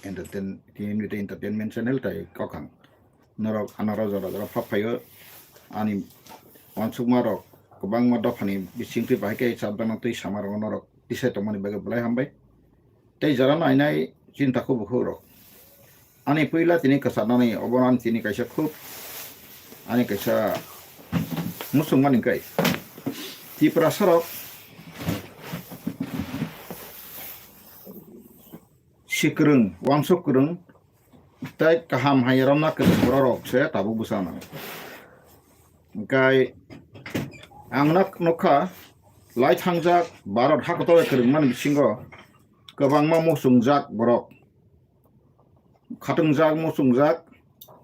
entertainment channel tai kokang norok anara jora jora phapayo ani wansukma rok kobangma dofani bisingti bahike sabdana tui samar norok tisai tomani bage bulai hambai tei jara nainai cinta ko buku rok ani puila tini kasanani obonan tini kaisa khub ani kaisa musungmani kai Tripura sarok sikrung wangsuk kurung tai kaham hayram na kurung borok se tabu busana kai angnak nokha lai thangjak barat hakoto kurung man bisingo kobangma musungjak borok khatungjak musungjak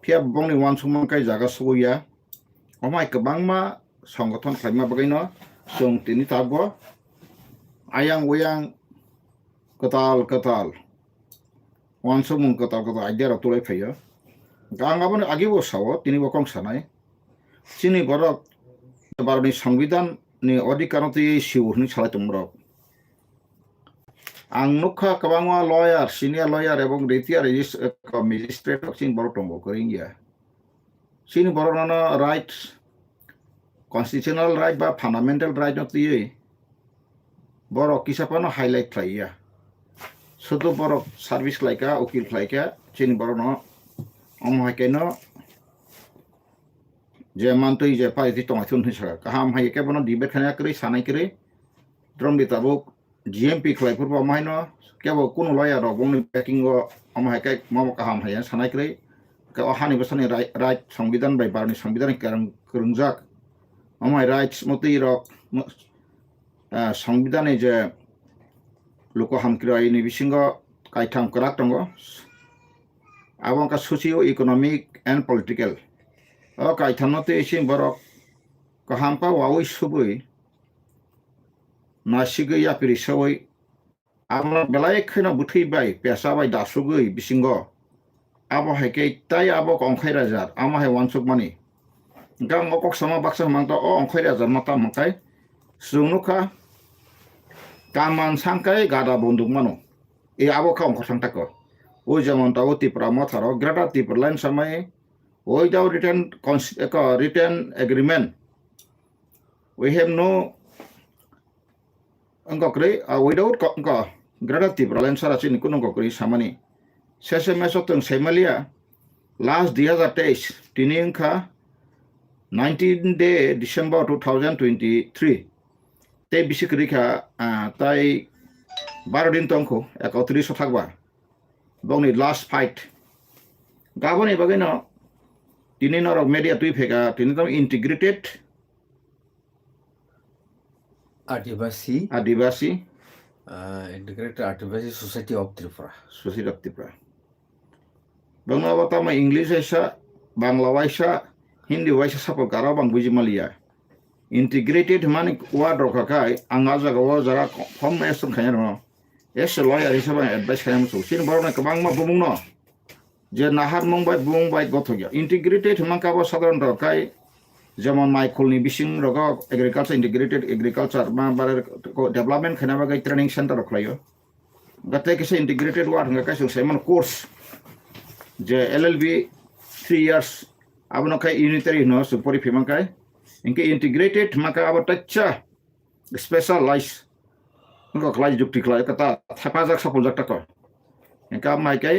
phia bongni wansukman kai jaga suya omai kobangma সংগঠন Khaimah বাগাইনো जों tini tabo ayang uyang ketal wansumung ketal idea rok tulai phayo gangabon agibo sawo tini bokong sanai chini borok baroni সংবিধান ni odikaranti siwurni salai tumrok ang nukha kabangwa lawyer senior lawyer ebong retired magistrate sin borok tongo koringya sini borok no rights constitutional right বা fundamental right of the borok kisapano highlight playa sudo borok service laika ukil laika chini borok no omhakeno je mantui je pai ti tongathun hisa kaham hai ke bono debate khana kri sanai kri drom bitabuk gmp khlai purba maino kebo kuno lawyer ro bongni backing go omhake mamo kaham hai sanai kri ka ohani basani right সংবিধান bai barni সংবিধান kerungjak আমার rights মতই rock সংবিধানে যে লোক হামক্রি আইনি বিসিঙ্গ কাইথাম করাক দङ আবং কা সোশিও ইকোনমিক এন্ড পলিটিক্যাল ও কাইথামতে এসে বরক কাহামপা ওয়াই সুবই নাসিগৈ আপিরি সবই আমরা বেলায় খৈনা বুথৈ বাই পেশা বাই দাসুগৈ বিসিঙ্গ আবো হাইকে তাই আবো অংখাই রাজার আমাহে ওয়ানসুক মানি gang okok sama baksa mangta o ongkhoi rajar mata mangkai sungnuka kaman sangkai gada bonduk mano e abo ka ongkhor sangtako oi jamon ta Tripura matharo grata Tripura line samai oi daw written agreement we have no angkokre without grata Tripura line sara chini kuno kokri samani sese mesotong semalia last 2023 tini angka 19 day December 2023 te bisikrika tai 12 din tongko 31 থাকবা bongni last fight gaboni bagino tini norok media tui phega tini tam integrated adivasi integrated Adivasi Society of Tripura bangla batama English aisa bangla waisa Hindi waisa sapo garabang buji malia integrated mani word rokakai angaja gawa jara form esum khanya no es lawyer hisaba advice khanya musu sin borona kabang ma bumung no je nahar mumbai bumbai gothogia integrated mangka bo sadharan rokai যেমন মাইকলনি বিসিং রগ agriculture integrated agriculture বা বারের development খানা বাগাই training centre রখলাইও গাতে কেসে integrated word হঙ্গা কাইসং সেমন course যে LLB 3 years abno kai unitary no supori phimangkai inke integrated maka abatcha specialized ngo klai jukti klai kata thapajak sapojak ta ko inka mai kai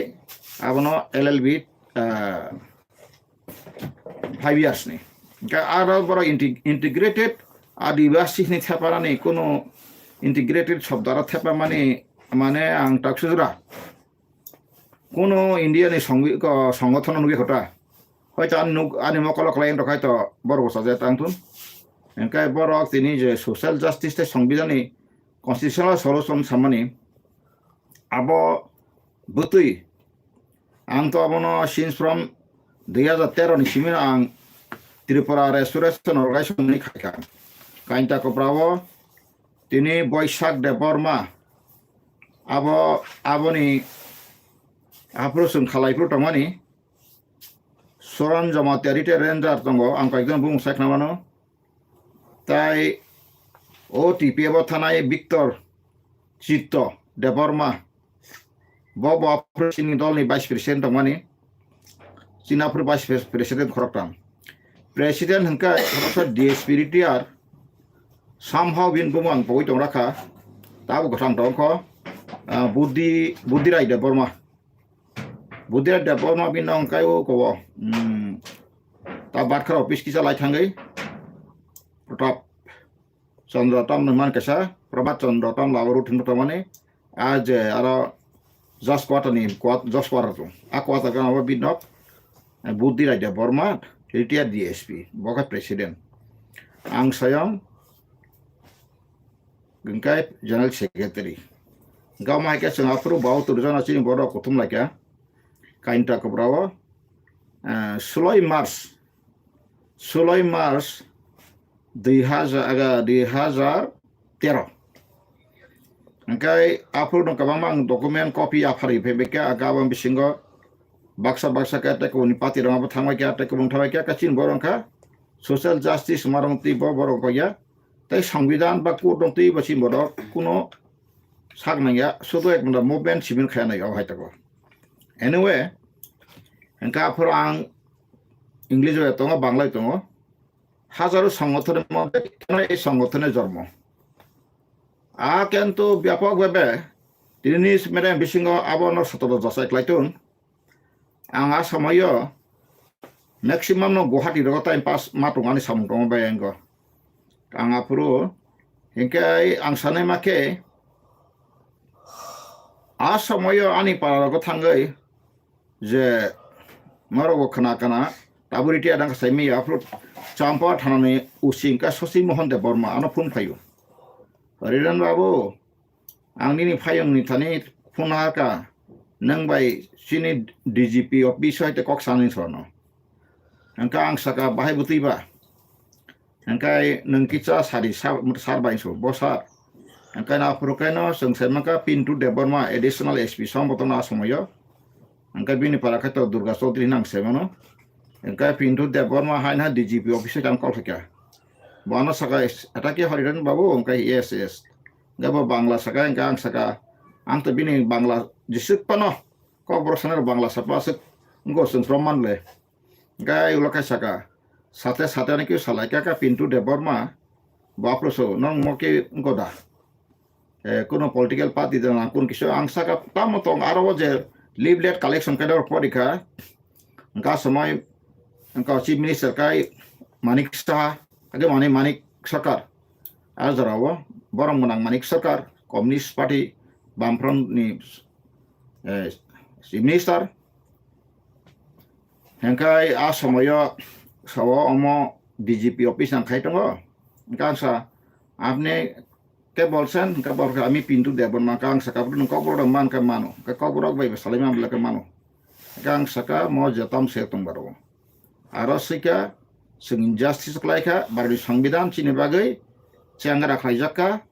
abno LLB 5 years ni inka aro boro integrated adivasi ni thapara ni kono integrated শব্দরা Thapa মানে আং টাকসুরা কোন ইন্ডিয়ানি সংগঠন নুগে হতা হয়তো আনি মকল client হয়তো বড় বসা যায় তাংতুন এনকাই বড় তিনি যে সোশ্যাল জাস্টিস সংবিধানী কনস্টিটিউশনাল সলিউশন সামানি আব বুতুই আং তো আবনো since from 2013 ni simin ang Tripura Restoration Organization ni khaka kainta ko prawo তিনি বৈশাখ দেববর্মা আবনি আপ্রসুন খালাইপ্রু টমানি সরন জমাতিয়ারি রেঞ্জার দङ आं কয়েকজন বুং সাইখনামানো তাই ও টিপিএব থানায় ভিক্টর চিত্ত Debbarma Bobo sini dol ni vice president tongmani China pur vice president khoroktam president hengka khoroksa DSP tiar somehow bin bumang poi tong rakha tabu gotang tongko Budi Raida Burma Budi Raida Burma bin nong kayo ko ta bat khara office kisa lai thangai Pratap Chandra Tam man kasa Prabat Chandra Tam lawaru thin tamane आज आरो जस quarter नि जस quarter तो आ quarter का अब बिनप बुद्धि राजा Burma retire DSP बका प्रेसिडेंट आं सायाम गंकाय जनरल सेक्रेटारि गाव माइका संगापुर बाव तुरजना चिनि बड़ कथुम लाइका काइनटा कब्राव 16 मार्च 2013 Angkai apur dong kabang dokumen kopi apari pebeka agawang bisingo baksa ka tek unipati dong apa thamai ka tek bung thamai ka kachin borong ka social justice marong ti borong ko ya tai সংবিধান ba ku dong ti basi borok kuno sak nang ya sudo ek manda movement sibil khana ya hai tako anyway angka apur ang english e tongo bangla tongo হাজারো সংগঠনের মধ্যে কেন এই সংগঠনের জন্ম কিন্তু ব্যাপকভাবে তিনি মেরে বিশিঙ্গ আবন 17 জসাই ক্লাইটুন আং আসাময় ম্যাক্সিমাম ন গুয়াহাটি রগ টাইম পাস মাটুঙানি সামুং দङ বায়ঙ্গ আং আপুরু হিংকে আং সানাই মাকে আসাময় আনি পারারগ থাঙ্গै যে মারগ খনা তাবুরিটি আদাং সাইমি আপ্রু চাম্পা থানানি উসিংকা সসি মোহন দেব বর্মা আনো phone ফাইও Ridan babu, ang nini payung ni tani punaka nang bay sini DGP office ay te kok sanin sono. Angka ang saka bahay buti ba? Angkay nang kitsa sari sar bain so bosar. Angkay na purukay no sang semaka pintu de Burma additional SP somboto na sumayo. Angkay bini para kato Durga Chaudhary nang semano. Angkay pintu de Burma hay na DGP office ang call sakya. Bana saka atake hariran babu angkai yes gabo bangla saka ang saka ang to bini bangla jisuk pano ko brosaner bangla sapa sek ngo sung proman le gai ulaka saka sate naki salaika ka pintu de Burma baploso nong moke ngoda kono political party dana kun kiso ang saka tamotong aro je leaflet collection kadar porika angka samay angka chief minister kai Manik Shah Age Manik Sarkar Azarawa borong menang Manik Sarkar Communist Party Bamfront ni si minister hengkai asamoyo sawo omo DGP office nang khai tongo kang sa apne ke bolsen ka bor kami pintu de bon makang saka pun ko bor man ka mano ka ko bor bai salima bla ka mano kang saka mo jatam se tong baro arosika sing injustice klaika bari সংবিধান chini bagai changara khaijaka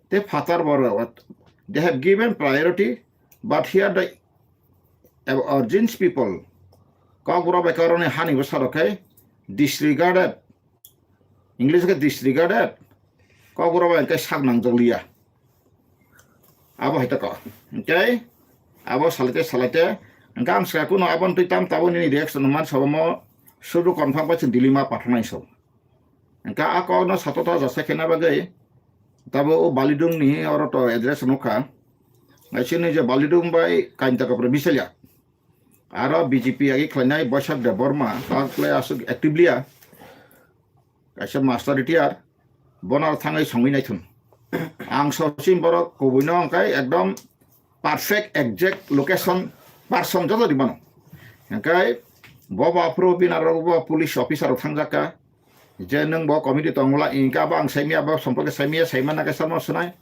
te fatar bor they have given priority but here the urgent people kagura be karone hani bosarokai disregarded english ke disregarded kagura be ke sagnang joliya abo hita ko okay abo salate ngam sa kuno abon tuitam taboni reaction man sabamo sudu confirm pachi dilima pathanai so engka ako no satota jasa khena bagai tabo o balidung ni oro to address nokha aisini je balidung bai kainta kapre biselya aro BJP agi khlainai Bosak de Burma takle asuk actively kaisa master retire bonar thangai songminai thun ang sosim borok kobuino angkai ekdom perfect exact location person jodo dimano angkai Boba pro binarogbo police officer thangjaka je nang bo committee tongla inka bang saimia ba sampake saimana ka sarma sunai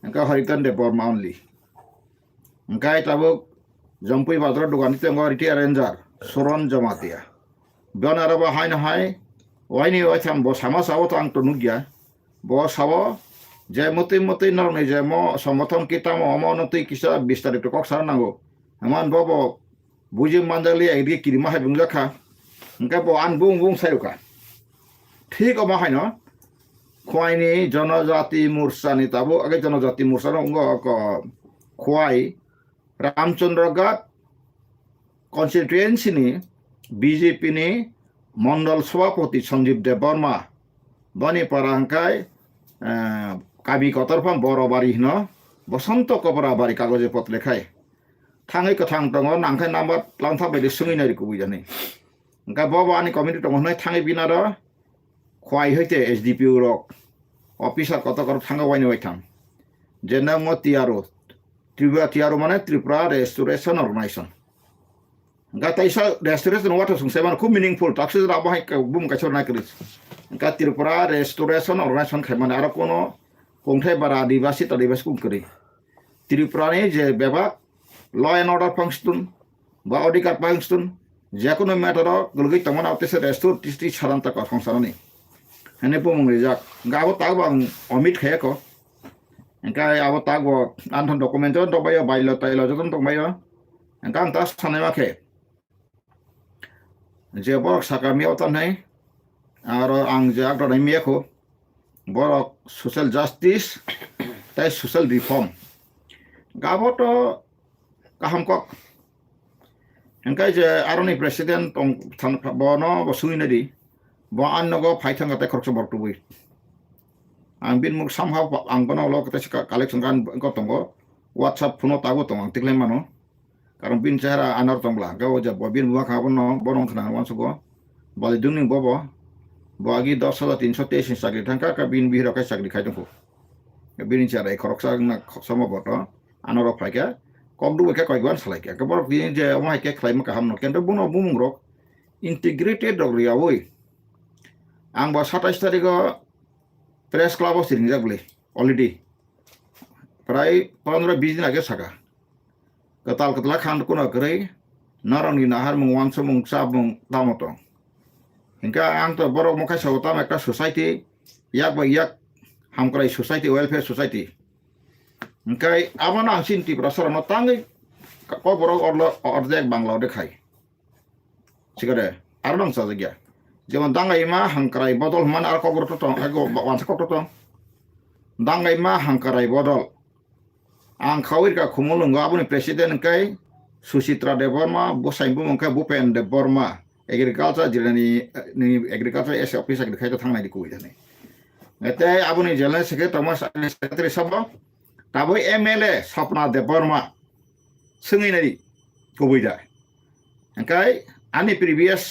angka haritan de Burma only angkai tabo jampui badra dogani tengo retire ranger Soron Jamatia bonara ba haina hai waini wacham bo sama sawo tang tonugya bo sawo je moti norme je mo samothon kita mo omonoti kisa bistarit kok sarnango aman bobo Bujing mandali ay kirima hai bungjaka engka bo an bung sayuka ঠিক অবা হয় না খোয়াইনি জনজাতি মূর্ছা নি তাবো আগে জনজাতি মূর্ছা ঙ্গ খোয়াই रामचंद्रगढ़ कन्स्टिट्युएन्सिनि बिजेपिनि मंडल सभापति संजीव देबबर्मा बनि पारांखाय काबि कतरफां बरबारि हिनो बसंत कबराबारि कागजे पत्रेखाय थाङै कथां दङ नांखाय नाम्बार लांथा बायदि सोङैनारि कुबैजानि ओंखाय बबानि कमिटि दङ होननाय थाङै बिनार खवाइ हইতে एसडिपिउ रक अफिसार कत कर थाङा वाइनो वाइथाम जेना म त्रिपुरा माने त्रिपुरा रेस्टोरेशन अर्गेनाइजेशन ओंखाय ताइसा रेस्टोरेशन वाट संसाय माने खूब meaningful ताकसे राबाहाय Bum काचर नाकरिस ओंखाय Tripura restoration organisation खाय माने आरो कोनो पंथाय बारा आदिवासी कुमकरी त्रिपुरानि जे बेबा ल एंड अर्डर फांसन बा अधिकार फांसन जेकुनो मैटर गलगै तमन आवतेसे रेस्टोर टिस्टी सारांता का संसारनि हने बुमुं रिजाक गाबो ताग बां अमित खयको ओंखाय आबो ताग आन्थन डकुमेन्ट दबायो बाइलो ताइलो जतन दबायो ओंखाय आं ता सानाय माखे जे बर साकामियाव तानहाय आरो आं जे आगदनाय मियाखौ बर सोशल जस्टिस ताइ सोशल रिफर्म गाबोथ गाहाम कक ओंखाय जे आरनि प्रेसिडेन्ट बनो बसुइनारि ब आन्नगो फाइथांगाते खरच बरतुबै आं बिन मुख सामहाव आं बनो लकते कालेक्शन गान गतंगो WhatsApp फनो तागो तंग तिक्ले मानो कारण बिन चेहरा आनर तंगला गाव जे बिन मुवा खाबनो बरं खना वानसगो बले दुनि बबो बागी 10,323 सागरि थांका का बिन बिहरकाय सागरि खायदंखौ बिनि चेहरा खरकसा समबत आनर फायका कबदु बेका कयगवान सलायका कबर बिन जे अमाय के खायम का हमनो केन्ट बुनो बुमुंग्रक इंटीग्रेटेड रगरियावै आं बा 27 तारिख प्रेस क्लाब सिरिं जागले अलरेडी प्राय 15-20 दिन आगे साका कताल कतला खान कोना करे नारंगी नाहार मुं वानसो मुं साब मुं दामतो इनका आं तो बर मखाय सावताम एकटा सोसाइटी याक बा याक हामक्राय सोसाइटी वेलफेयर सोसाइटी ओंखाय आबान आं सिन्ति प्रसारन ताङै कबर अर्धेक बांलाव देखाय सिगारे आरो दं साजगिया जेमन दाङै मा हांक्राय बदल मान आरो कबर तो एगो वानसा कट तो दाङै मा हांक्राय बदल आं खावैरका खुमुलुंगो आबुनि प्रेसिडेन्ट ओंखाय सुचित्रा देबबर्मा बसाइबु ओंखाय भूपेन देबबर्मा एग्रिकालचार जिल्लानि एग्रिकालचार एस अफिसार खायथ थांनाय दिखौ जाने एते आबुनि जिल्ला सेक्रेटारि सब दाबो एमएलए सपना देबबर्मा सोङैनारि गुबैदा ओंखाय आंनि प्रिभियास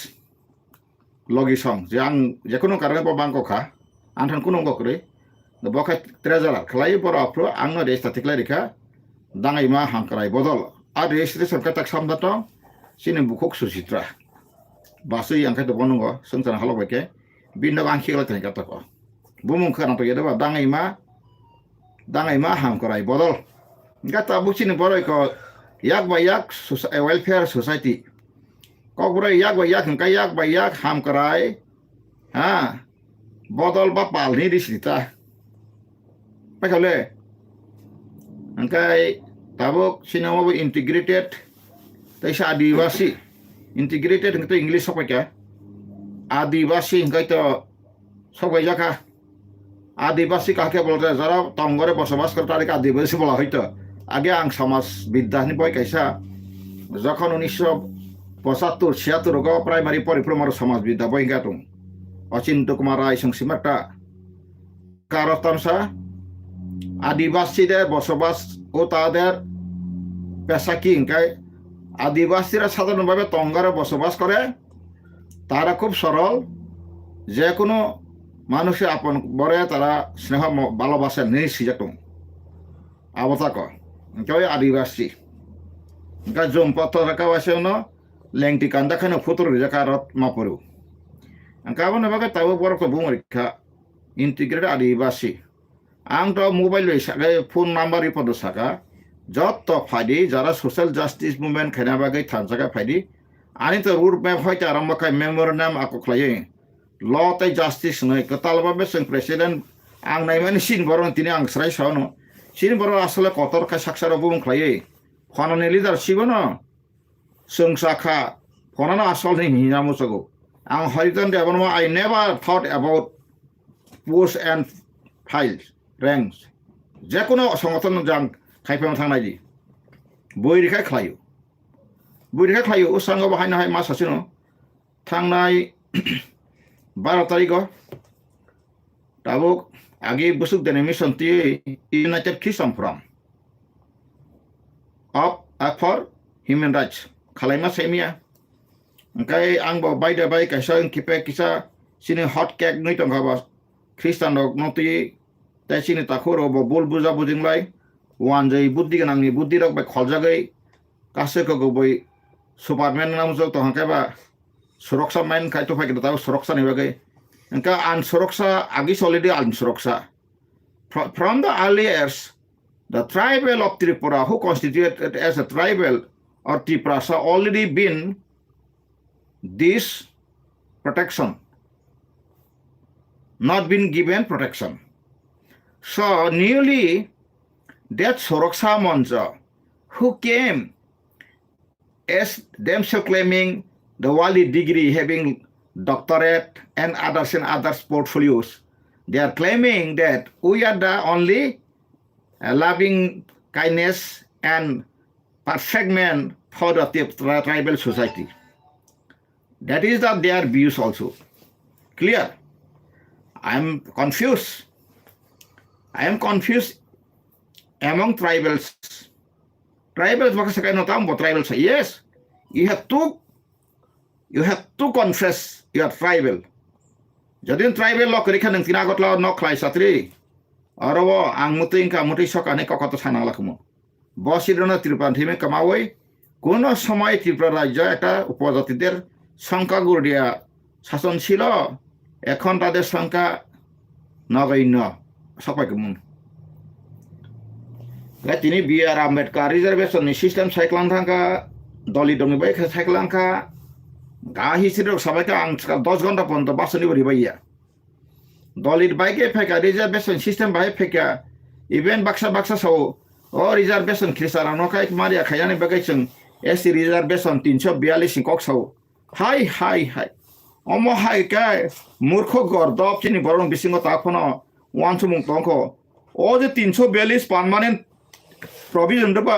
लगिसं जे आं जेखुनु कारणे बांगखा आंथान कुनु गकरै बखाय ट्रेजारार खलाय बरफ्रो आंनो रेजिस्टार थिखलाय रेखा दाङै मा हांक्राय बदल आरो रेजिस्ट्रेसन काटाक सामदाथ सिनि बुखक सुचित्रा बासै आंखाय तो बनंगो संसार हालबायके बिनो आं खिगला थाय काटाक बुमुं खानाथ येदबा दाङै मा हांक्राय बदल गाता बुचिनि बरयको याक बा याक वेलफेयर सोसाइटी ककबरै याक बा याक हामक्राय हा बदल बा पालनि रिसिता पाइखले ओंखाय दाबो सिनेमाबो इंटीग्रेटेड तैसा आदिवासी इंटीग्रेटेड तो इंग्लिश सपायका आदिवासी ओंखाय तो सबाय जाखा आदिवासी काके बोलते जरा तंगरे बसबास करता आदिवासी बोला हयतो आगे आं समाज विद्यानि बय कैसा जखन 1975-76 गो प्राइमारी परिक्रमार समाज विद्या बय गातुं अचिन्त कुमार राय संसिमाटा कारातामसा आदिवासीদের বসবাস ও তাদের পেশা কি ওংখাय আদিবাসীরা সাধারণভাবে তঙ্গারে বসবাস করে তারা খুব সরল যে কোনো মানুষে আপন বরে তারা স্নেহ ভালোবাসে নিশ্চিত আবতাক ওংখাय আদিবাসী ওংখাय জমপথ রাখাবাসেনো লেংটি কান্দাখানো ফুতুর জাকারত মাপরু ওংखाय আবনে বাগে তাবো বরক বুমরিখা ইন্টিগ্রেটেড আদিবাসী आं तो मोबाइल फोन नम्बर पद साका जत फायदे जरा सोशल जस्टिस मुभमेंट खाना बागै थानसाका फायदे आनी तो रूट मैप हयते आरम्भ खाय मेमोरेंडम आको खलायो ल तै जस्टिस नै कतालबा बेसं प्रेसिडेंट आं नायमानि सिन बरन तिनि आं स्राय सावनो सिन बर आसले कतर खाय साक्षार बुं खलायो फनानि लिडारशिप न संसाखा फनाना आसल नि हिनामुसगो आं हरिजन देवनमा I never thought about post and files ranks जेकुनो संगठन जां खायफायाव थांनायदि बयरिखा खालायो उसांग बाहायनो हाय मा सासे न थांनाय 12 तारिखआव दाबो आगे बुसुक देने मिशन ती United Kingdom from up for human rights खालायमा सैमिया ओंखाय आंबो बायदो बाय कैसा किपे किसा सिनि हट केक नै दंखाबा ख्रिस्टान दग नति ता सिनि ताखुरो बोल बुजा बुजिंलाय वानजै बुद्धि गोनांनि बुद्धि रक बाय खलजागै गासैखौ गबै सुपारमेन नाम जो तहकाबा सुरक्षा मैन खायतो फाइक दाव सुरक्षा नि बागै ओंका आन सुरक्षा आगि सलिदि आन सुरक्षा from the early years the tribal of Tripura who constituted as a tribal or Triprasa already been this protection not been given protection so newly that Suraksha Monja who came as themselves claiming the worldly degree having doctorate and others portfolios they are claiming that we are the only loving kindness and perfect man for the tribal society that is their views also clear I am confused among tribals baka sakay no tambo tribals say yes you have to confess you are tribal jadin tribal lo kari khanang tinagot lo no khlai satri arawo ang muting ka muti sakane kakato sanang lakmo বসিরনা Tripura থিমে কামাওই কোন সময় ত্রিপুরা রাজ্য একটা উপজাতিদের সংখ্যা গুড়িয়া শাসন ছিল এখন তাদের সংখ্যা নগণ্য সবাইকে মন তিনি বিআর আম্বেদকার রিজার্ভেশন সিস্টেম সাইক্লাং থাকা দলি দমি বাই সাইক্লাংখা গাহিসির সবাইকে আং 10 ঘন্টা পর্যন্ত বাসনি বরি বাইয়া দলিত বাইকে ফেকা রিজার্ভেশন সিস্টেম বাই ফেকা ইভেন বাক্সা সাও ও রিজার্ভেশন খ্রিস্টান নকাই মারিয়া খায়ানি বাগাইছং এসি রিজার্ভেশন 342 কক সাও হাই অম হাই কাই মূর্খ গর্দব চিনি বরং বিসিং তাখন ওয়ানসুমুং তংখ ও যে 342 পার্মানেন্ট প্রভিজন দবা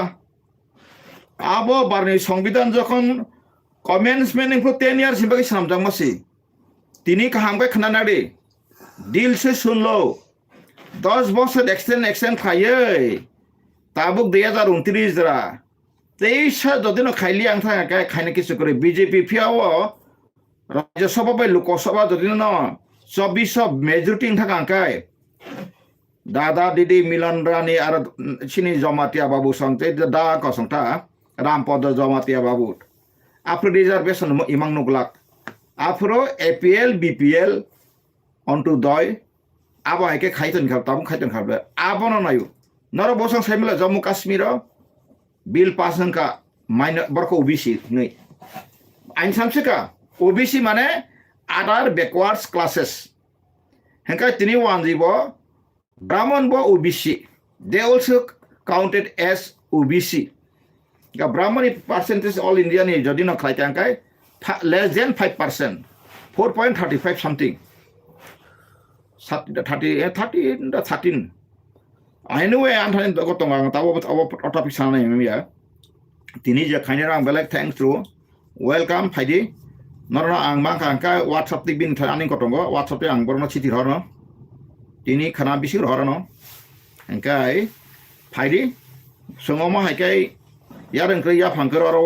আবো বারনি সংবিধান যখন কমেন্সমেন্ট 10 ইয়ার্स বাকি সামজাং মাসি তিনি কাহামকে খানানাডি দিল সে শুনলো 10 বছর এক্সটেন্ড খাইয়ে তাবুক 2029 রা 23 যদিন খাইলি আং থাকা খাইনে কিছু করে বিজেপি ফিয়াও রাজ্যসভা বাই লোকসভা যদিন 24 মেজরিটি থাকা আংকাই দাদা দিদি মিলন রানী আর চিনি জমাতিয়া বাবু সংতে দা কসংতা রামপদ জমাতিয়া বাবু আফ্রো রিজার্ভেশন ইমাং নুগলাক আফ্রো এপিএল বিপিএল অন্টু দয় আবো হাইকে খাইতন খাব তাবু খাইতন খাবে আবন নায়ু নর বসং সাইমলা জম্মু কাশ্মীর বিল পাস হংকা মাইন বরক ওবিসি नै আইন সামসিকা ওবিসি মানে আদার ব্যাকওয়ার্ডস ক্লাसेस হংকা তিনি ওয়ানজিব Brahman bo OBC they also counted as OBC ga Brahmani percentage all India ni jodi no khlai tangkai less than 5% 4.35 something 13 anyway anthani gotong ang tawo topic sana memia tini je khaine rang belek thanks to welcome phaidi norna ang mangka angka WhatsApp ti bin thani kotongo WhatsApp te ang borno chiti horno তিনি খানা BC হরানো এংকাই ফাইদি সঙ্গমা হাইকাই ইয়ার এংক্রে ইয়া ফাংকর আরো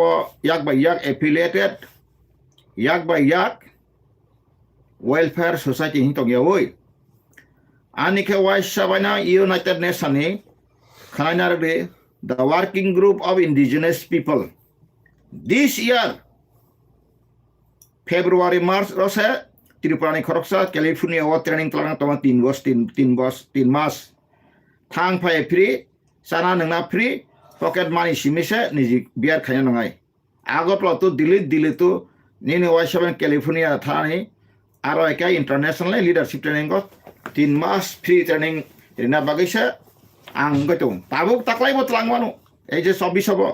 ইয়াক by ইয়াক affiliated ইয়াক by ইয়াক welfare society হিং তগিয়া ওই আনিকে ওয়াই সাবাইনা ইউনাইটেড নেশননি খানাইনার দে the working group of indigenous people this year February March রসে Tripurani Khoroksa California wa training klang toma 3 mas thang phai free sana nangna free pocket money simise niji biar khaya nangai agot lo to delete to nini wa 7 California thani aro ekai international leadership training got 3 mas free training rina bagisa ang gotung tabuk taklai bot langwanu ei je 24 hobo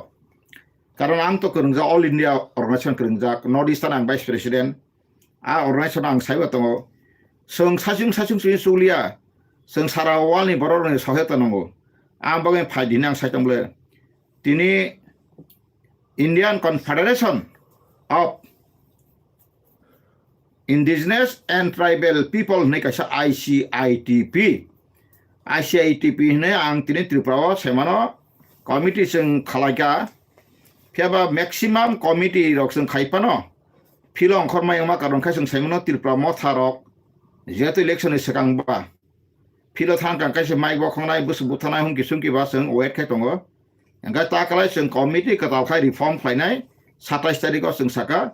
karon ang to kerungja all India organization kerungja North Eastern ang vice president organization ang saiba tongo song sachung sui sulia song sarawal ni boror ni soheta nongo ang bagen phaidi nang saitamble tini Indian Confederation of Indigenous and Tribal People ni kaisa ICITP ICITP ne ang tini Tripura semano committee sing khalaika phiaba maximum committee rok sing khaipano philong khormai ma karon khai sing semano Tripura mo tharok jeto election sekang ba philo thang kang kaisa mai bo khongnai busu buthanai hum kisum ki ba sing wait khai tongo engka ta kalai sing committee katal khai reform khlainai 27 tarikh sing saka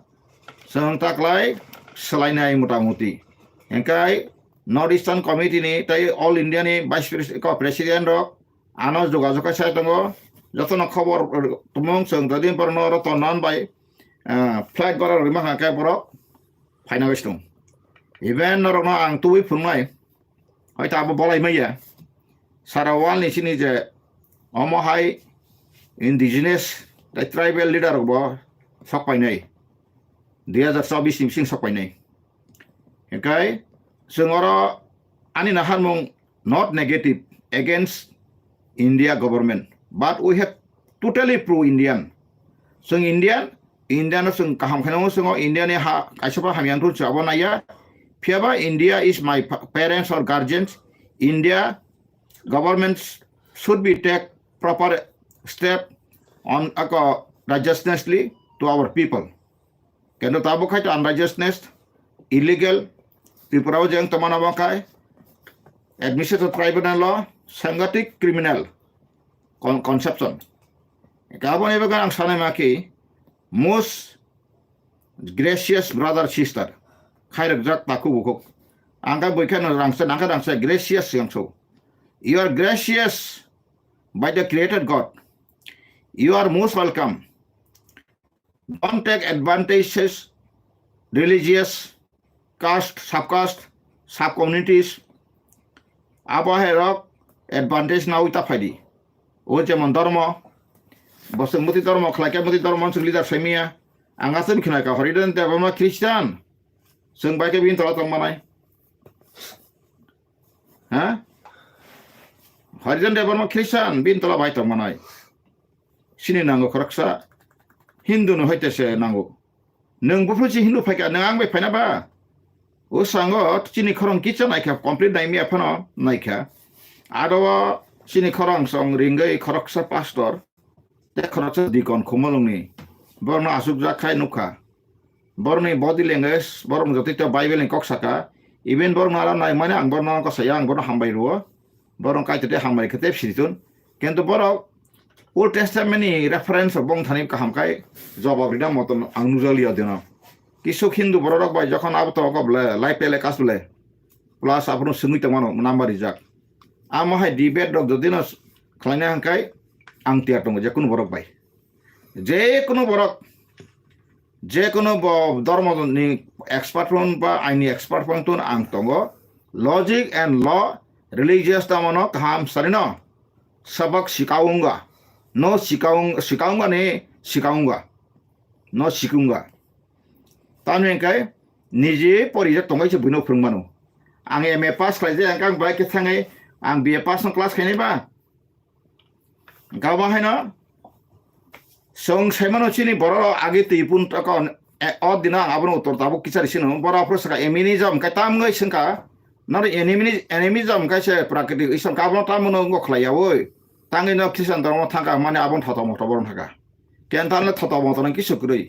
sing ta kalai selainai motamuti engkai North Eastern Committee ni tai All India ni Vice President rok ano jogajog sai tongo jotono khobor tumong sing dadin porno ro tonan bai flight bara rima ha kai borok phaina bestung event rok no ang tui phungnai hoita abo bolai maiya sarawal ni sini je omo hai indigenous the tribal leader rok bo sokpai nai 2024 ni sing sokpai nai engkai sengoro ani nahan mong not negative against India government but we have totally pro Indian sing Indian sing kaham khanong sing India ni ha kaisaba hamian tu chabo naya phiaba India is my parents or guardians India government should be take proper step on righteousnessly to our people kendo tabo khai to unrighteousness illegal Tripura jeng teman abang kai administrative tribunal law sangatik criminal conception kabon ebe kan ang sanai maki most gracious brother sister khairak jak taku bukuk angka boikan rangsa gracious yang so you are gracious by the created God you are most welcome don't take advantages religious caste, sub-communities, apa herok advantage na uita fadi. O jeman dormo, boseng muti dormo, kelakai muti dormo sing leader semia, angasem kena ka horidan te abama Christian, sing baike bin tola tong manai. Ha? Horidan te abama Christian bin tola bai tong manai. Sini nango koraksa Hindu no hoite se nango. Neng bufruci Hindu paika neng ang bai paina ba? O sango chini khorong kicha naikha complete naimi aphano naikha ado chini khorong song ringai khoroksa pastor te khoroksa dikon khumolongni borno asuk jakhai nukha borni body language borom jotita bible ni koksaka even borno ala nai mane ang borno ko sayang borno hambai ro borno kai te hambai khetep siritun kento borok Old Testament ni reference bong thani ka hamkai jawab rida moton ang nuzali adena কিছু Hindu বড়রক by যখন আবতো কবলে লাই পেলে কাসলে plus আপনো সুমিতে মানো নাম্বারি যাক আমহাই debate rock যদিন খাইনা হাঙ্কাই আংটিয়া দङ যে কোনো বড়ক by যে কোনো ধর্মনি এক্সপার্ট বা আইনি এক্সপার্ট পয়েন্ট আং দङ লজিক এন্ড ল রিলিজিয়াস তামানো কাহাম সারিন सबक सिकाऊंगा नो सिकाऊंगा नहीं सिकाऊंगा नो सिकुंगा ताने काय निजे परिजा तंगाय से बुनो फोरोंमानो आं एमए पास खालायजे आं बाय के थाङै आं बिए पास क्लास खायनायबा गावा हैना सं साइमानो चिनि बर आगे तैपुन तक अ दिना आबनो उत्तर ताबो किसारिसिनो बर अप्रसका एमिनिजम काय तामगै संका नार एनिमिजम काय से प्राकृतिक इसम काबनो तामनो गखलायावै ताङै न किसान दङ थांगा माने आबन थाता मथा बरन थाका केनतानो थाता मथा न किसुक्रै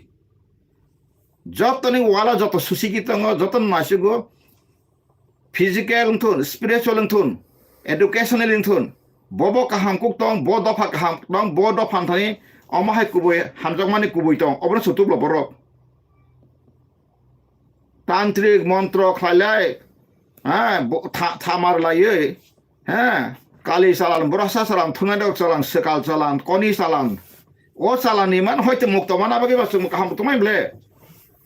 जतनी वाला जत सुसिकी तंग जतन मासिगो फिजिकल थुन स्पिरिचुअल थुन एडुकेशनल थुन बबो काहाम कुक तंग बो दफा काहाम तंग बो दफान थानि अमाहाय कुबै हामजक माने कुबै तंग अबन सुतुब्ल बर तांत्रिक मंत्र खालाय हां थामार लायै हां काली सालान बरसा सालान थुनादक सालान सकाल सालान कनि सालान ओ सालानि मान हयतो मुक्त माना बागे बासु काहाम तुमायब्ले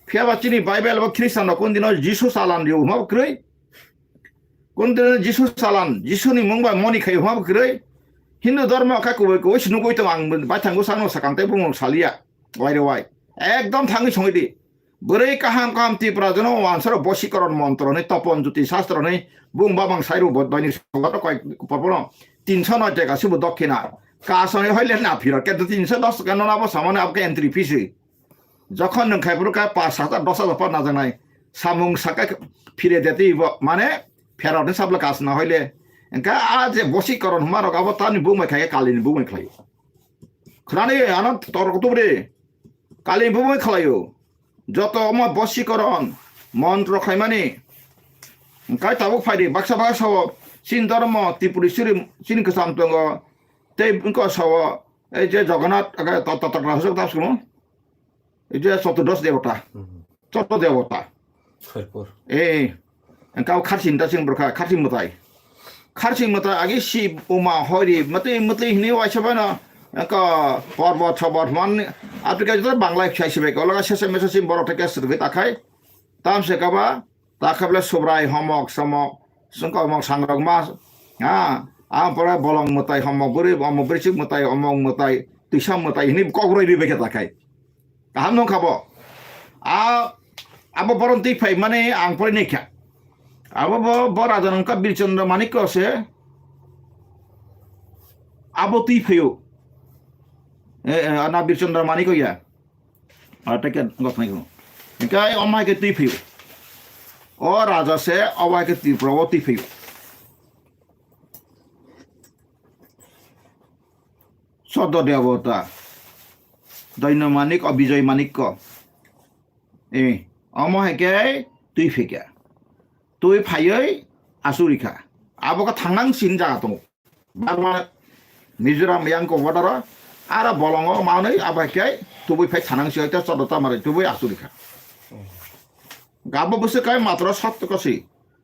फियाबाचिनी बाइबल बा ख्रिस्टान कोन दिन जिसु सालान दिउ मा बक्रै कोन दिन जिसु सालान जिसुनि मुंबा मनि खाय मा बक्रै हिन्दू धर्म का कुबै को सिनु गय तंग आं बाथांगो सानो साकांते बुंग सालिया वाइरे वाइ एकदम थाङै सङैदि बोरै काहाम तिप्रा जनो वानसर बशीकरण मन्त्र नै तपन ज्योति शास्त्र नै बुंबा बां साइरु बदबानि सगत कय परपन 309 गासिबो दक्षिणा কাসনে হইলে না ফিরত কিন্তু 310 কেন না সামনে আপকে এন্ট্রি ফিসি যখন নং খাইপুরকা 5,000 10,000 পর না জানাই সামুং সাকা ফিরে দিতেই মানে ফেরত সাবলে কাজ না হইলে এনকা আজ বশীকরণ মারক আবার তানি বুমাই খাই কালিনি বুমাই খাই খরানি আনন্দ তর্ক তুবরে কালিনি বুমাই খালাইও যত আমার বশীকরণ মন্ত্র খাইমানি কাই তাবুক ফাইদি বাক্সা বাক্সা সাব চিন ধর্ম ত্রিপুরেশ্বরী চিন কসাম দङ তে সাব এই যে জগন্নাথ ততটা হসক দাস কোনো এই যে চতুর্দশ দেবতা চট্ট দেবতা এই কাউ খারসিন দাসিন বরখা খারসিন মতাই আগে শিব উমা হরি মতে হিনি ওয়াইসবে না কা পর্বত ছবত মান আফ্রিকা যত বাংলা খাইসবে অলগা শেষে মেসেসিম বড় থেকে সুরগে তাকাই তাম সে কাবা তাকাবলে সুব্রাই হমক সমক সংক হমক সাংরক মাস পরে বলং মতাই হমক বরি অমক বরিচিক মতাই অমক মতাই তুইসাম মতাই হিনি কগ্রই রিবেকে তাকাই কাহাম নং খাবো আবো বরং তুই ফাই মানে আং পরে নেখা আবো বড় জনকা বীরচন্দ্র মানিক্য আছে আবো তুই ফাইও না বীরচন্দ্র মানিক্য ইয়া আর তাকে গত নাই একাই অমাইকে তুই ফাইও ও রাজা সে অবাইকে তুই প্রভ তুই ফাইও সদ দেবতা দৈন্য মানিক অবিজয় মানিক্য অমহেকে তুই ফেকা তুই ফাইयै আসুরিখা আবকা थांनांसिन जागा दङ बारमा मिजोराम यांक बर्डार आरो बलङ मानै आबाके तुबै फाइ थानांसि हयता चदता मारे तुबै আসুরিখা गाबो बसे काय मात्र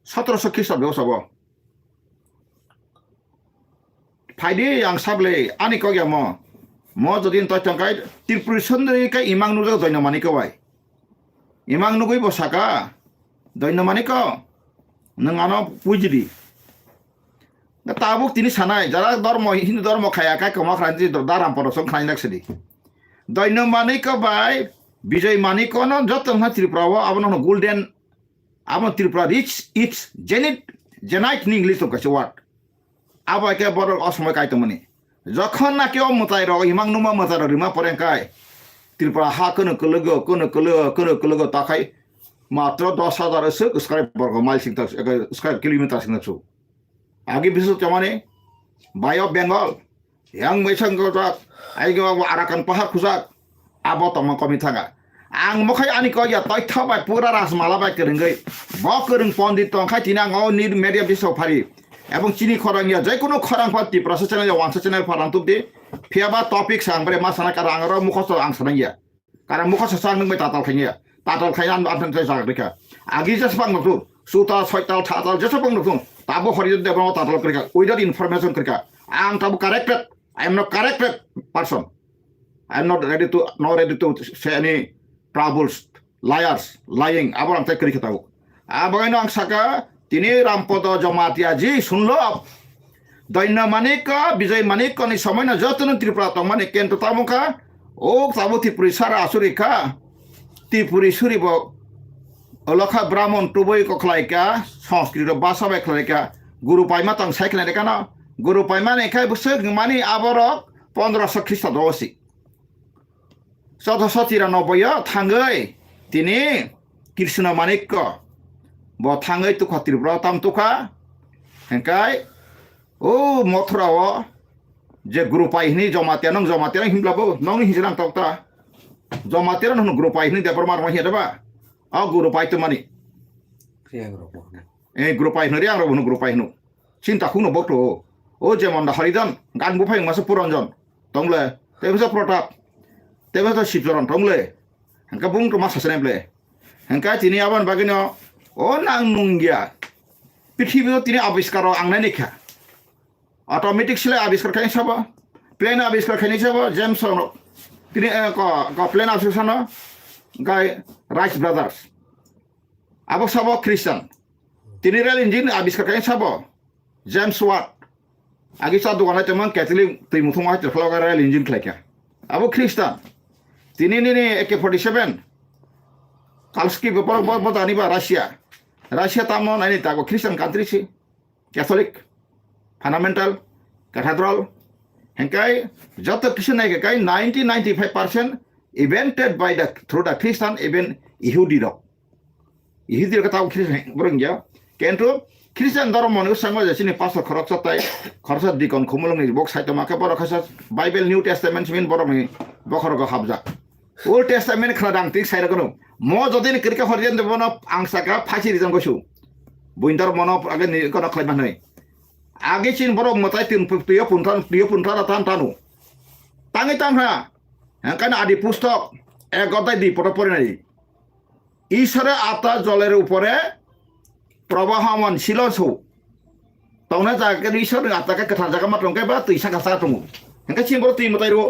17 খ্রিস্টাব্দ সব ফাইদি आं साबले आनि कगे म जदिन तयतंकाय त्रिपुरेশ্বরী काय इमां नुजो दैন্য मानिकवाय इमां नुगै बसाका दैন্য मानिक नोंआनो बुजिदि ताबुक तिनि सानाय जारा धर्म हिन्दु धर्म खाया काय कमा खान्ति दाराम परसं खाइ नाक्सदि दैন্য मानिक बाय विजय मानिक न जतन त्रिपुरा आबन गोल्डन आबन त्रिपुरा रिच इट्स जेनाइट नि इंग्लिश तो कसे वाट आबा के बर असमय कायतमनि जखन ना के मताय र हिमां नुमा मताय र रिमा परेंकाय त्रिपुरा हा कनो कलगो ताखाय मात्र 10,000 स्क्वायर वर्ग माइल सिंता स्क्वायर किलोमीटर सिंता छु आगे बिसु चमाने bay of Bengal yang mesang ko tak ai go arakan pahar khusak abo tama komi thaga ang mokhai ani ko ya toy thabai pura ras mala bai kerengai bo kereng pondit tong khai tinang o ni media biso phari এবং চিনি খরাং ইয়া যে কোনো খরাং পাতি process channel one channel ফরাং তুবদি ফিয়াবা topic सांbre मा साना कारा आंगरो मुखस आं सानांगिया कारा मुखस सां नंगै ताताल खाइया ताताल खाइनान आथन जाय जागदैका आगि जस पांग नथु सुता सयताल थाताल जस पांग नथु ताबो हरिद देबो ताताल करका उइदाउट इनफरमेशन करका आं ताबो corrected I am not corrected person I am not ready to say any troubles liars lying आबो आं ताय करि खताबो आबगाइनो आं साका তিনি রামপদ জমাতিয়াজি শুনল দৈন্য মানিক বিজয় মানিক नि समय न जतन त्रिपुरा त माने केन्ट तामुका ओ ताबो त्रिपुरी सारा असुरिखा त्रिपुरी सुरिब अलखा ब्राह्मण टुबै कखलाइका संस्कृत भाषा बेखलाइका गुरु पाइमा तंग साइखला देखाना गुरु पाइमा नेखाय बसो माने आबरक 1500 ख्रिस्टाब्द ओसि 1793 थांगै तिनि Krishna Manik bo thangai tu khatir bra tam tuka henkai o mothrawo je group ai ni jomatian himblabo nong hijrang tokta jomatian no group ai ni de permar ma hedaba a group ai to mani group ai no riang ro no group ai no cinta kuno bokto o je manda haridan gan bu phai masa puranjon tongle tebasa protap tebasa shipjoran tongle henka bung to masa senemble henka tini aban bagino ও নাং নুঙ্গিয়া পৃথিবীও তিনি আবিষ্কার আংনাই নেখা automatic সিলে আবিষ্কার খাই চাব plane আবিষ্কার খাই চাব জেমস তিনি প্লেন আবিষ্কার গাই রাইস ব্রাদার্স আবো চাব খ্রিস্টান তিনি রেল ইঞ্জিন আবিষ্কার খাই চাব জেমস ওয়াট আগে চা দোকানে তেমন ক্যাথলিক তুই মুথুমা হয়তো রেল ইঞ্জিন খাইকা আবো খ্রিস্টান তিনি নিনি AK-47 কালস্কি ব্যাপার বড় জানিবা রাশিয়া তামন আইনি তাগো খ্রিস্টান কান্ট্রি সি Catholic fundamental cathedral Hengkai joto Christian nai kai 90-95% invented by the through the Christian even Yehudi dok. Yehudi dok tahu Christian bereng ya. Kentu Christian dalam manu sama je sini pasal khorok satai khorok dikon khumulung ni box site maka borok khasa Bible New Testament min borok ni bokhorok habja. Old Testament khadang tik sai rakono. Mo jodi ni kirka horian de bono angsaka phachi rizam gosu. Buindar mono age ni kono khlaiman noi. Age chin borok motai tiyo puntan tan tanu. Tangi tamha. Karena adi pustok gotai di potopori nai. Ishore ata joler upore প্রবাহমান ছিল সৌ তাওনা জায়গা ঈশ্বর আত্মাকে কথা জায়গা মাত্র বা তুই সাকা সাকা দङ হেঁকে চিন বড় তুই মতাই রো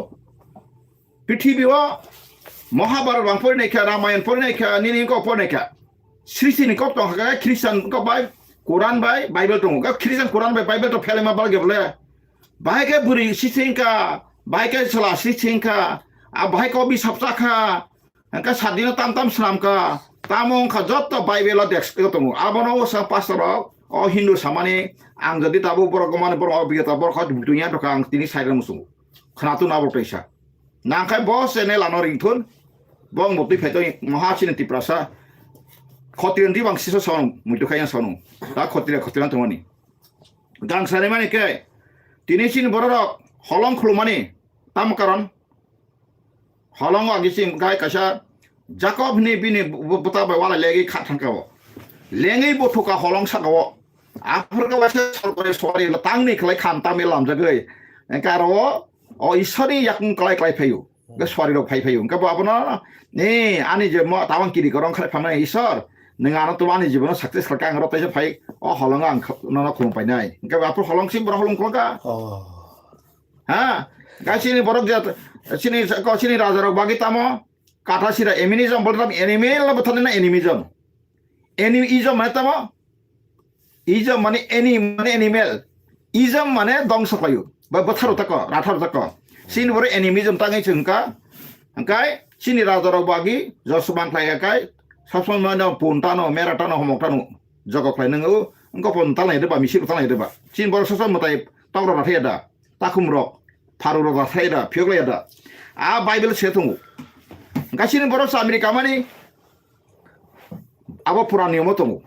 পৃথিবীও মহাভারত বাং পড়িনাইখা রামায়ণ পড়িনাইখা নিনিক পড়িনাইখা সৃষ্টিনিক দङ হাকা খ্রিস্টান বাই কোরআন বাই বাইবেল দङ খ্রিস্টান কোরআন বাই বাইবেল তো ফেলেমা বাল গেবলে বাহাইকে বুড়ি সৃষ্টিংকা বাহাইকে সলা সৃষ্টিংকা আর বাহাইকে বি সাবসাখা হেঁকে সাদিনা তাম তাম সামকা Tamong kajot Bible dex ketemu. Abono sang pastorok o Hindu samani ang jadi tabu borogoman boro obigata bor khat dunia dokang tini saira musung. Khnatu na bortaisa. Nangkai bos ene lanoring thun bong bopti phetoi mahachin ti prasa khotiran di bang siso son mutu khayan sonu. Ta khotiran tomani. Gang sare mani ke tini chin borok holong khulumani tam karon holong agisim gai kasa Jacob ni bini buta ba wala legi khat thangkawo lengi botuka holong sakawo afurka wase sorkore sori latang ni khlai kham tamil lam jagai enkaro o isori yakung klai klai phayu ga sori rok phai phayu ka babona ni ani je mo tawang kiri korong khlai phamna isor ningano to ani jibono success kang ro taise phai o holong ang nana khum pai nai ka apur holong sim bro holong kloka ha ga sini borok jat sini raja rok bagi tamo kata sira eminism bolram animal la batane na animism animism mane tamo ism mane animal ism mane dongsa payu ba batharu tako ratharu tako sin bore animism tangai chungka angkai sini raja bagi josman playa kai sabson mane puntano meratano homoktano jogok play nengu engko puntal na deba misir tal na deba sin bor soson mutai tawro rathai da takumro faruro rathai da phyogle da a bible setungu Kasih boros Amerika mani abo puran niyomo tongu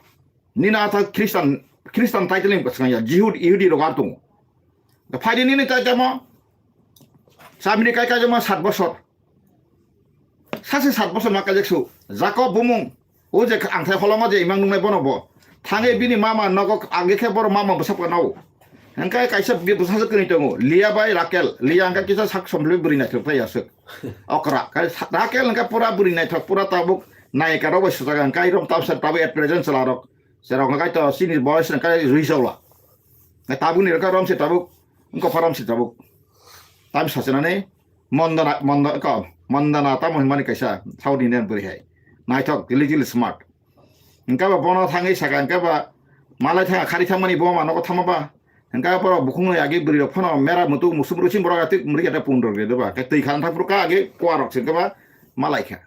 nina ata Kristen title ni pasangya Yehudi rogar tongu da phai ni ta jama sa Amerika ka jama 7 বছর সাসে 7 বছর মাকা jeksu Jacob bumung o je angthai holonga je imang nungnai bonobo thange bini mama nogok age ke bor mama besap nau Angkai kaisa bi besasa kini tongu Lia bai Rakel Lia angka kita sak sombli beri na thpai asuk okra kai Rakel angka pura beri na thak pura tabuk nai ka robo sutaga angkai rom tapsa tabu at present salarok serok angkai to sini boys angkai risaula ngai tabu ni ka rom se tabuk engko param se tabuk tam sasena ne mondana ta mohmani kaisa saudi nen beri hai nai thok diligil smart angka ba bono thangai saka angka ba malai thanga khari thamani boma noko thamaba Engkau pura bukung lagi beri pano merah mutu musuh berusin borak atik mereka ada pundur gitu bah. Ketika ikan tak pura age kuarok sih kaba malaika.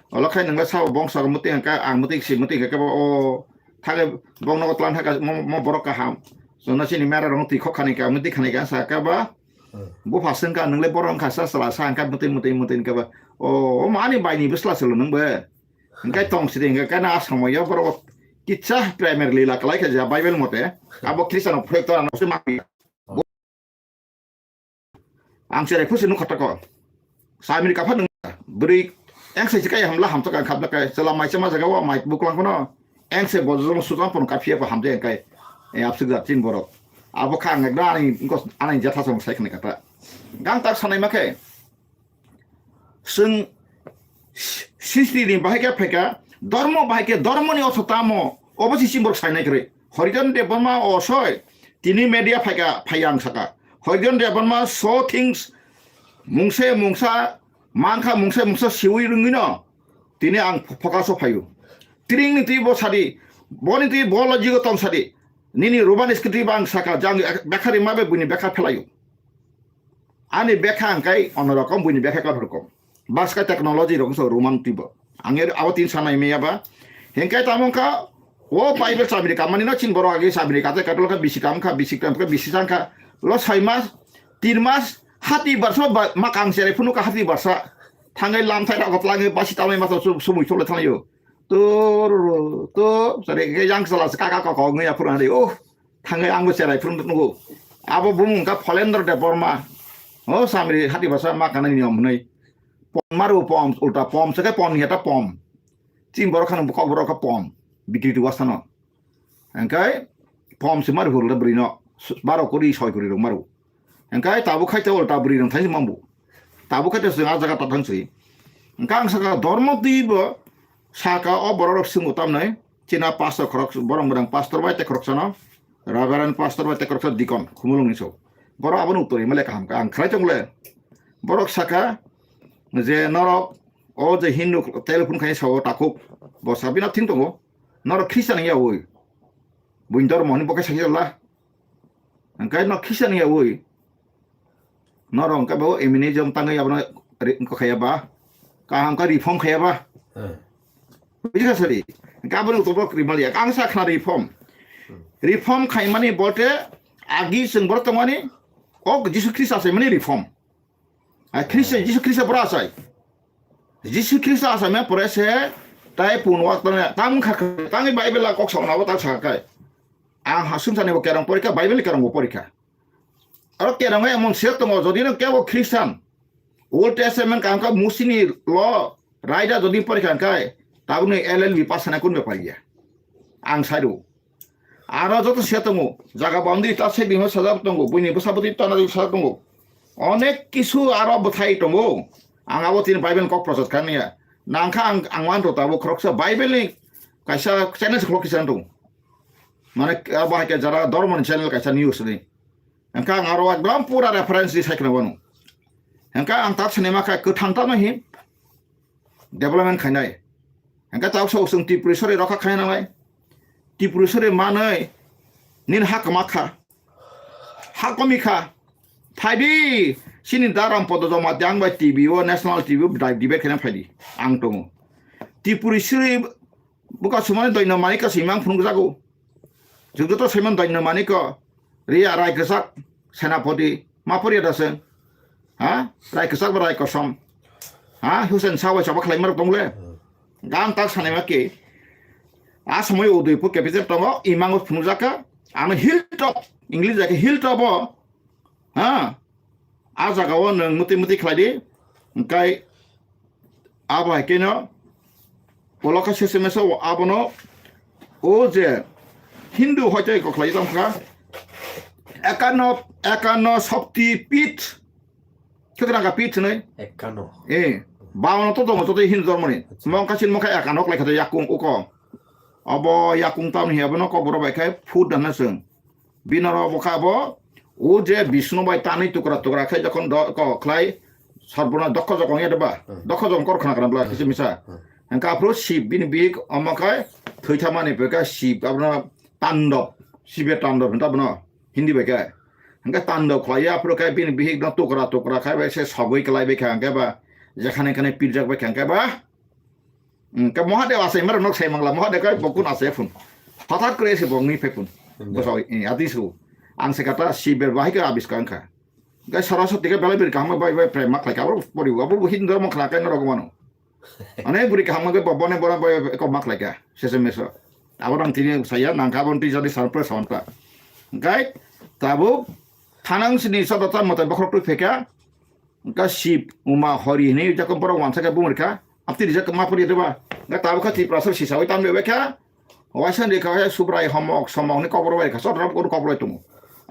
Kalau kau nenggal sawo bong sawo muti engkau ang muti si muti kaba oh thage bong nokot lan thage mau borok kaham. So nasi ni merah rong ti kok kanika muti kanika sa kaba. Bu pasen kan nengle borong kasa selasa engkau muti kaba. Oh mana bayi ni besla selalu nengbe. Engkau tong sih engkau kan asal mau ya borok. Kisah primarily la kalai ka ja Bible mote abo Kristen projector ano se maki ang sere phusin nu khata ko sa Amerika phan bri ang se kai hamla ham to ka khap la kai selama sama jaga wa mai buklang kono ang se bozong sutan pon ka phia pa ham de kai e apsig da tin borok abo khang ngda ni ko anai jatha song sai khne kata gang tak sanai make sung sisi din bahaya pheka ধর্ম ভাইকে ধর্ম নি অথতাম অবশ্যই symbol সাইনাই করে হরিজন দেববর্মা অসয় তিনি media ফাইয়াং সাকা Harijan Debbarma so things মুংসা মানখা মুংসা সিউই রুঙ্গিন তিনি আং focus ফাইও ত্রিং নি তুই বসাদি বনি তুই বল জিগো তং সাদি নিনি রোবান স্কিটি বাং সাকা জাং বেখারি মাবে বুনি বেখা ফেলাইও আনি বেখা আংকাই অন্যরকম বুনি বেখা কা রকম বাসকা টেকনোলজি রকম Roman tube Angger awatin sana ime apa? Hengkai tamongka, oh Bible Amerika, mani no cin boro agi Amerika, te katol ka bisikam ka bisikam ka bisisan ka, lo saimas 3 mas hati barsa makang sere punu ka hati barsa tangai lam thai ra got langi basi tamai masa sumui chole thang yo to sare ke yang sala ka ka ko ngai apura ri oh tangai anggo sere pun nugo abo bumung ka folender de borma oh samri hati barsa makana niom nei pom maru pom ulta pom sake pom hiata pom chim bor khan ko bor ka pom bikri tu wasana angkai pom se maru hurla brino 12 kori 6 kori rong maru angkai tabu khai ta ulta bri rong thai mambu tabu khai ta singa jaga ta thangsi angkang saka dharma dibo saka o borok singu tamnai china pastor khorok borong borang pastor bai te khorok sana reverend pastor bai te khorok dikon khumulung ni so borok abon uttori male kam ka ang khlai chongle borok saka je norok o je hindu telephone khai so takuk bo sabina thing tongo norok christian ya oi buindor moni boke sagila angkai no christian ya oi norong ka bo eminism tangai abna ko khaya ba ka ham ka reform khaya ba bisa sari ka bo to bok rimal ya kang sa khna reform khai mani bote agi sing bortomani ok jisu christ ase mani reform a christian jisu christ bra sai jisu christ ase me pore se tai pun waktu tam kha tangai bible la kok sona ba ta sa kai ang hasum sane bo kerang porika bible kerang bo porika aro kerang emon se to mo jodi no kebo christian old testament kam ka musini law raida jodi porika kai tabune llb pasana kun beparia ang sairu aro joto se to mo jaga boundary ta se bimo sajab tongo buini busaboti tana du sa tongo onek kisu aro bothai tongo ang abotin bible kok process kania nangka ang wan to tabo kroksa bible ni kaisa channel se krokisan tongo মানে বাহাকে যারা ধর্মন channel কাছে news নেই এনকা আরো একদম পুরা reference দি cycle বানো এনকা আং তাক সিনেমা কা কথাংতা নহি ডেভেলপমেন্ট খাইনাই এনকা তাক সৌ সং ত্রিপুরেশ্বরে রক্ষা খাই নালাই ত্রিপুরেশ্বরে মাनै নিন হাক মাখা হাকমিখা ফাইদি সিনি দারাম পদ জমা দ্যাং বাই টিভি ও ন্যাশনাল টিভি ডাইভ ডিবেট খাইনা ফাইদি আং দङ ত্রিপুরেশ্বরে বুকা সুমানে দৈন মানিকা সিমাং ফুং जागौ जोंथ' सैमन दैन्य मानिक रिया रायगोसाक सेनापति मापरि दासे हा रायगोसाक बा रायकसम हा हुसेन सावै साबा खालामर दंले गां ताक सानेमाके आसामै उदयपुर कैपिटल दङ इमांगो फुंजाका आं हिलटप इंग्लिश जाके हिलटप हा आ जागाव नों मुति मुति खालायदि ओंखाय आबायकेनो बलका सेसेमेसो आबनो ओ जे হিন্দু হয়তো কখলাই তমকা একান্ন শক্তি পীঠ কেতনাকা পীঠ নাই একান্ন বাউন্ন তো দङ তো হিন্দু ধর্মনি মংকাচিন মখা একান্ন লাইখাতে ইয়াকুং উক অব ইয়াকুং তাম হিয়াবনো কবর বাইখাই ফুট দানা जों বিনর বখাব ও যে বিষ্ণু বাই তানি টুকরা টুকরা খাই যখন কখলাই সর্বনা দক্ষ জকং ইয়াদবা দক্ষ জকং করখনা কানাবলা কিছু মিছা এনকা আপ্রো শিব বিন বিক অমকাই থৈথামানি বেকা শিব আপনা तांडव शिबे तांडव होनता बनो हिंदी बेके हंगा तांडव खलाया प्रो काय बिन बिहिक न टुकरा टुकरा खाय बे से सबई कलाय बेके हंगा बा जेखाने खाने पिरजाक बेके हंगा बा का महादेव आसे मर नक से मंगला महादेव काय बकुन आसे फुन हठात करे से बंगनि फेकुन बसाव आदिसु आं से कथा शिबे बाहिक आविष्कार खा गाय सरस्वती के बेले बिर काम बाय बाय प्रेम मा खाय का बरि बाबु हिंदू धर्म खला काय न रगमानो अने बुरि काम के बबने बरा बाय को मा खाय का सेसे meso Abarang tini saya nangkabon ti jadi surprise onta. Gai tabu tanang sini sadata mata bakrok tu feka. Ka ship uma hori ni jakam pora wansa ka bumurka. Apti dijak mapuri itu ba. Gai tabu ka ti prasar sisa wi tambe beka. Wasan de ka subrai homok somong ni kopro bai ka sodrop ko kopro itu.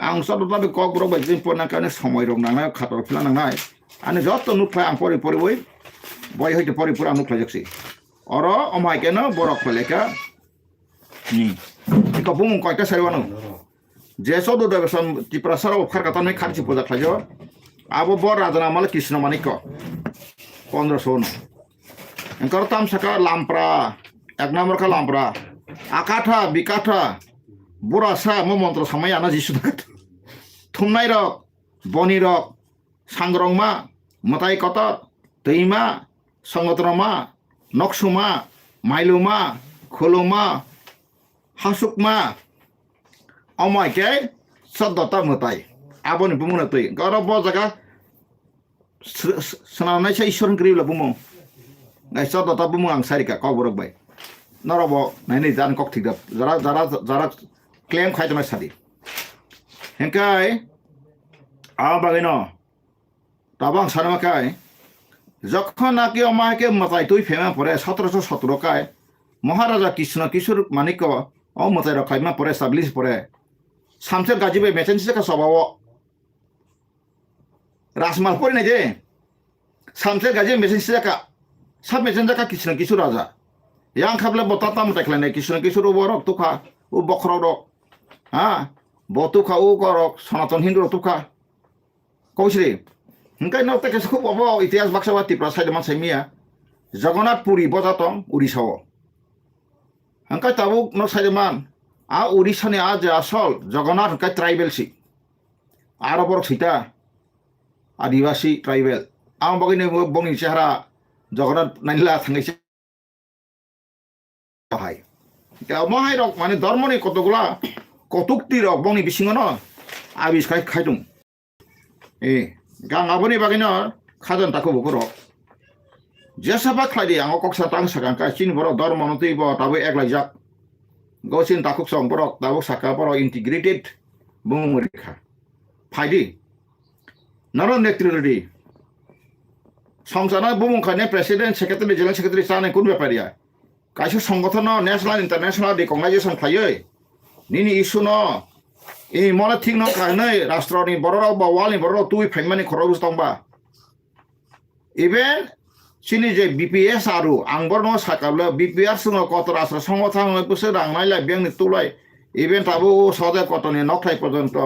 Ang sodrop be kopro bai jin pona ka ne somoy rong nang khator plan nang ane jotto nukla ang pori pori boy. Boy hoite pori pura nukla jaksi. Oro omai kena borok peleka. Ni, iko bumung kau itu seriwanu. Jeso do dapat sam di prasara upkar kata nih karci poda kajo. Abo bor radana malah Krishna maniko. 1500. Engkau tam saka lampra, ek nomor ka lampra. Akatha, bikatha, burasa mo mantra samaya ana jisu dekat. Thumnai rok, boni rok, sangrong ma, matai kota, teima, sangotrama, noksuma, mailuma, khuluma. Hasukma, omai ke sadata mutai. aboni bumuna tui garo bo jaga sananai sai ishon kribla bumo ngai sa data bumo ang sarika ko borok bai norobo nai nei jan kok thik jara claim khai tama sadi henkai a bagino tabang sanama kai যখন নাকি আমাকে মাথায় তুই FEMA পরে 1717 কায় মহারাজা কৃষ্ণ কিশোর মানিক ও মাথায় রখাইমা পরে সাবলিশ পরে সামসের গাজিবে মেচেন সিকা সবাও রাসমাল পরে নাই যে সামসের গাজিবে মেচেন সিকা সব মেচেন জাকা কৃষ্ণ কিশোর রাজা yang খাবলে বতাতা মতাই খেলে কৃষ্ণ কিশোর বরক তুখা ও বখর রক হ্যাঁ বতুখা ও করক সনাতন Hindu তুখা কইছরে Hingkai nokta ke sekup apa itias baksawati prasai deman semia Jagannath Puri botatong Urishawo. Hingkai tabuk nok sai deman a Urisha ni aja asal Jagannath hingkai tribal si. Arab borok sita Adivasi tribal. Ang bagini bongi chehra Jagannath naila thangai se hai. Ka mahai rok mane dharma ni kotogula kotukti rok bongi bisingono abis kai khaitung. Gang aboni bagino khajan tako bukuro jesaba khladi ang koksa tang sakang ka chin boro dor monoti bo tabu ek laijak gosin takuk song borok tabu saka boro integrated bumurikha phaidi naron netriri সংসদে বুমুং খানে president secretary general secretary সানে কোন ব্যাপারিয়া কাইসু সংগঠন national international recognition খাইয়ে নিনি issue ন এই মনে ঠিক ন কানে রাষ্ট্রনি বড়রাও বা ওয়ালনি বড়রাও তুই ফাইমানি খরচ দংবা ইভেন চিনি যে বিপিএস আরু আংবর ন সাকাবলে বিপিআর সঙ্গ কত রাষ্ট্র সংগঠন বসে রাংনাইলাই বেংনি তুলাই ইভেন তাবো সদে কতনি নকঠাই পর্যন্ত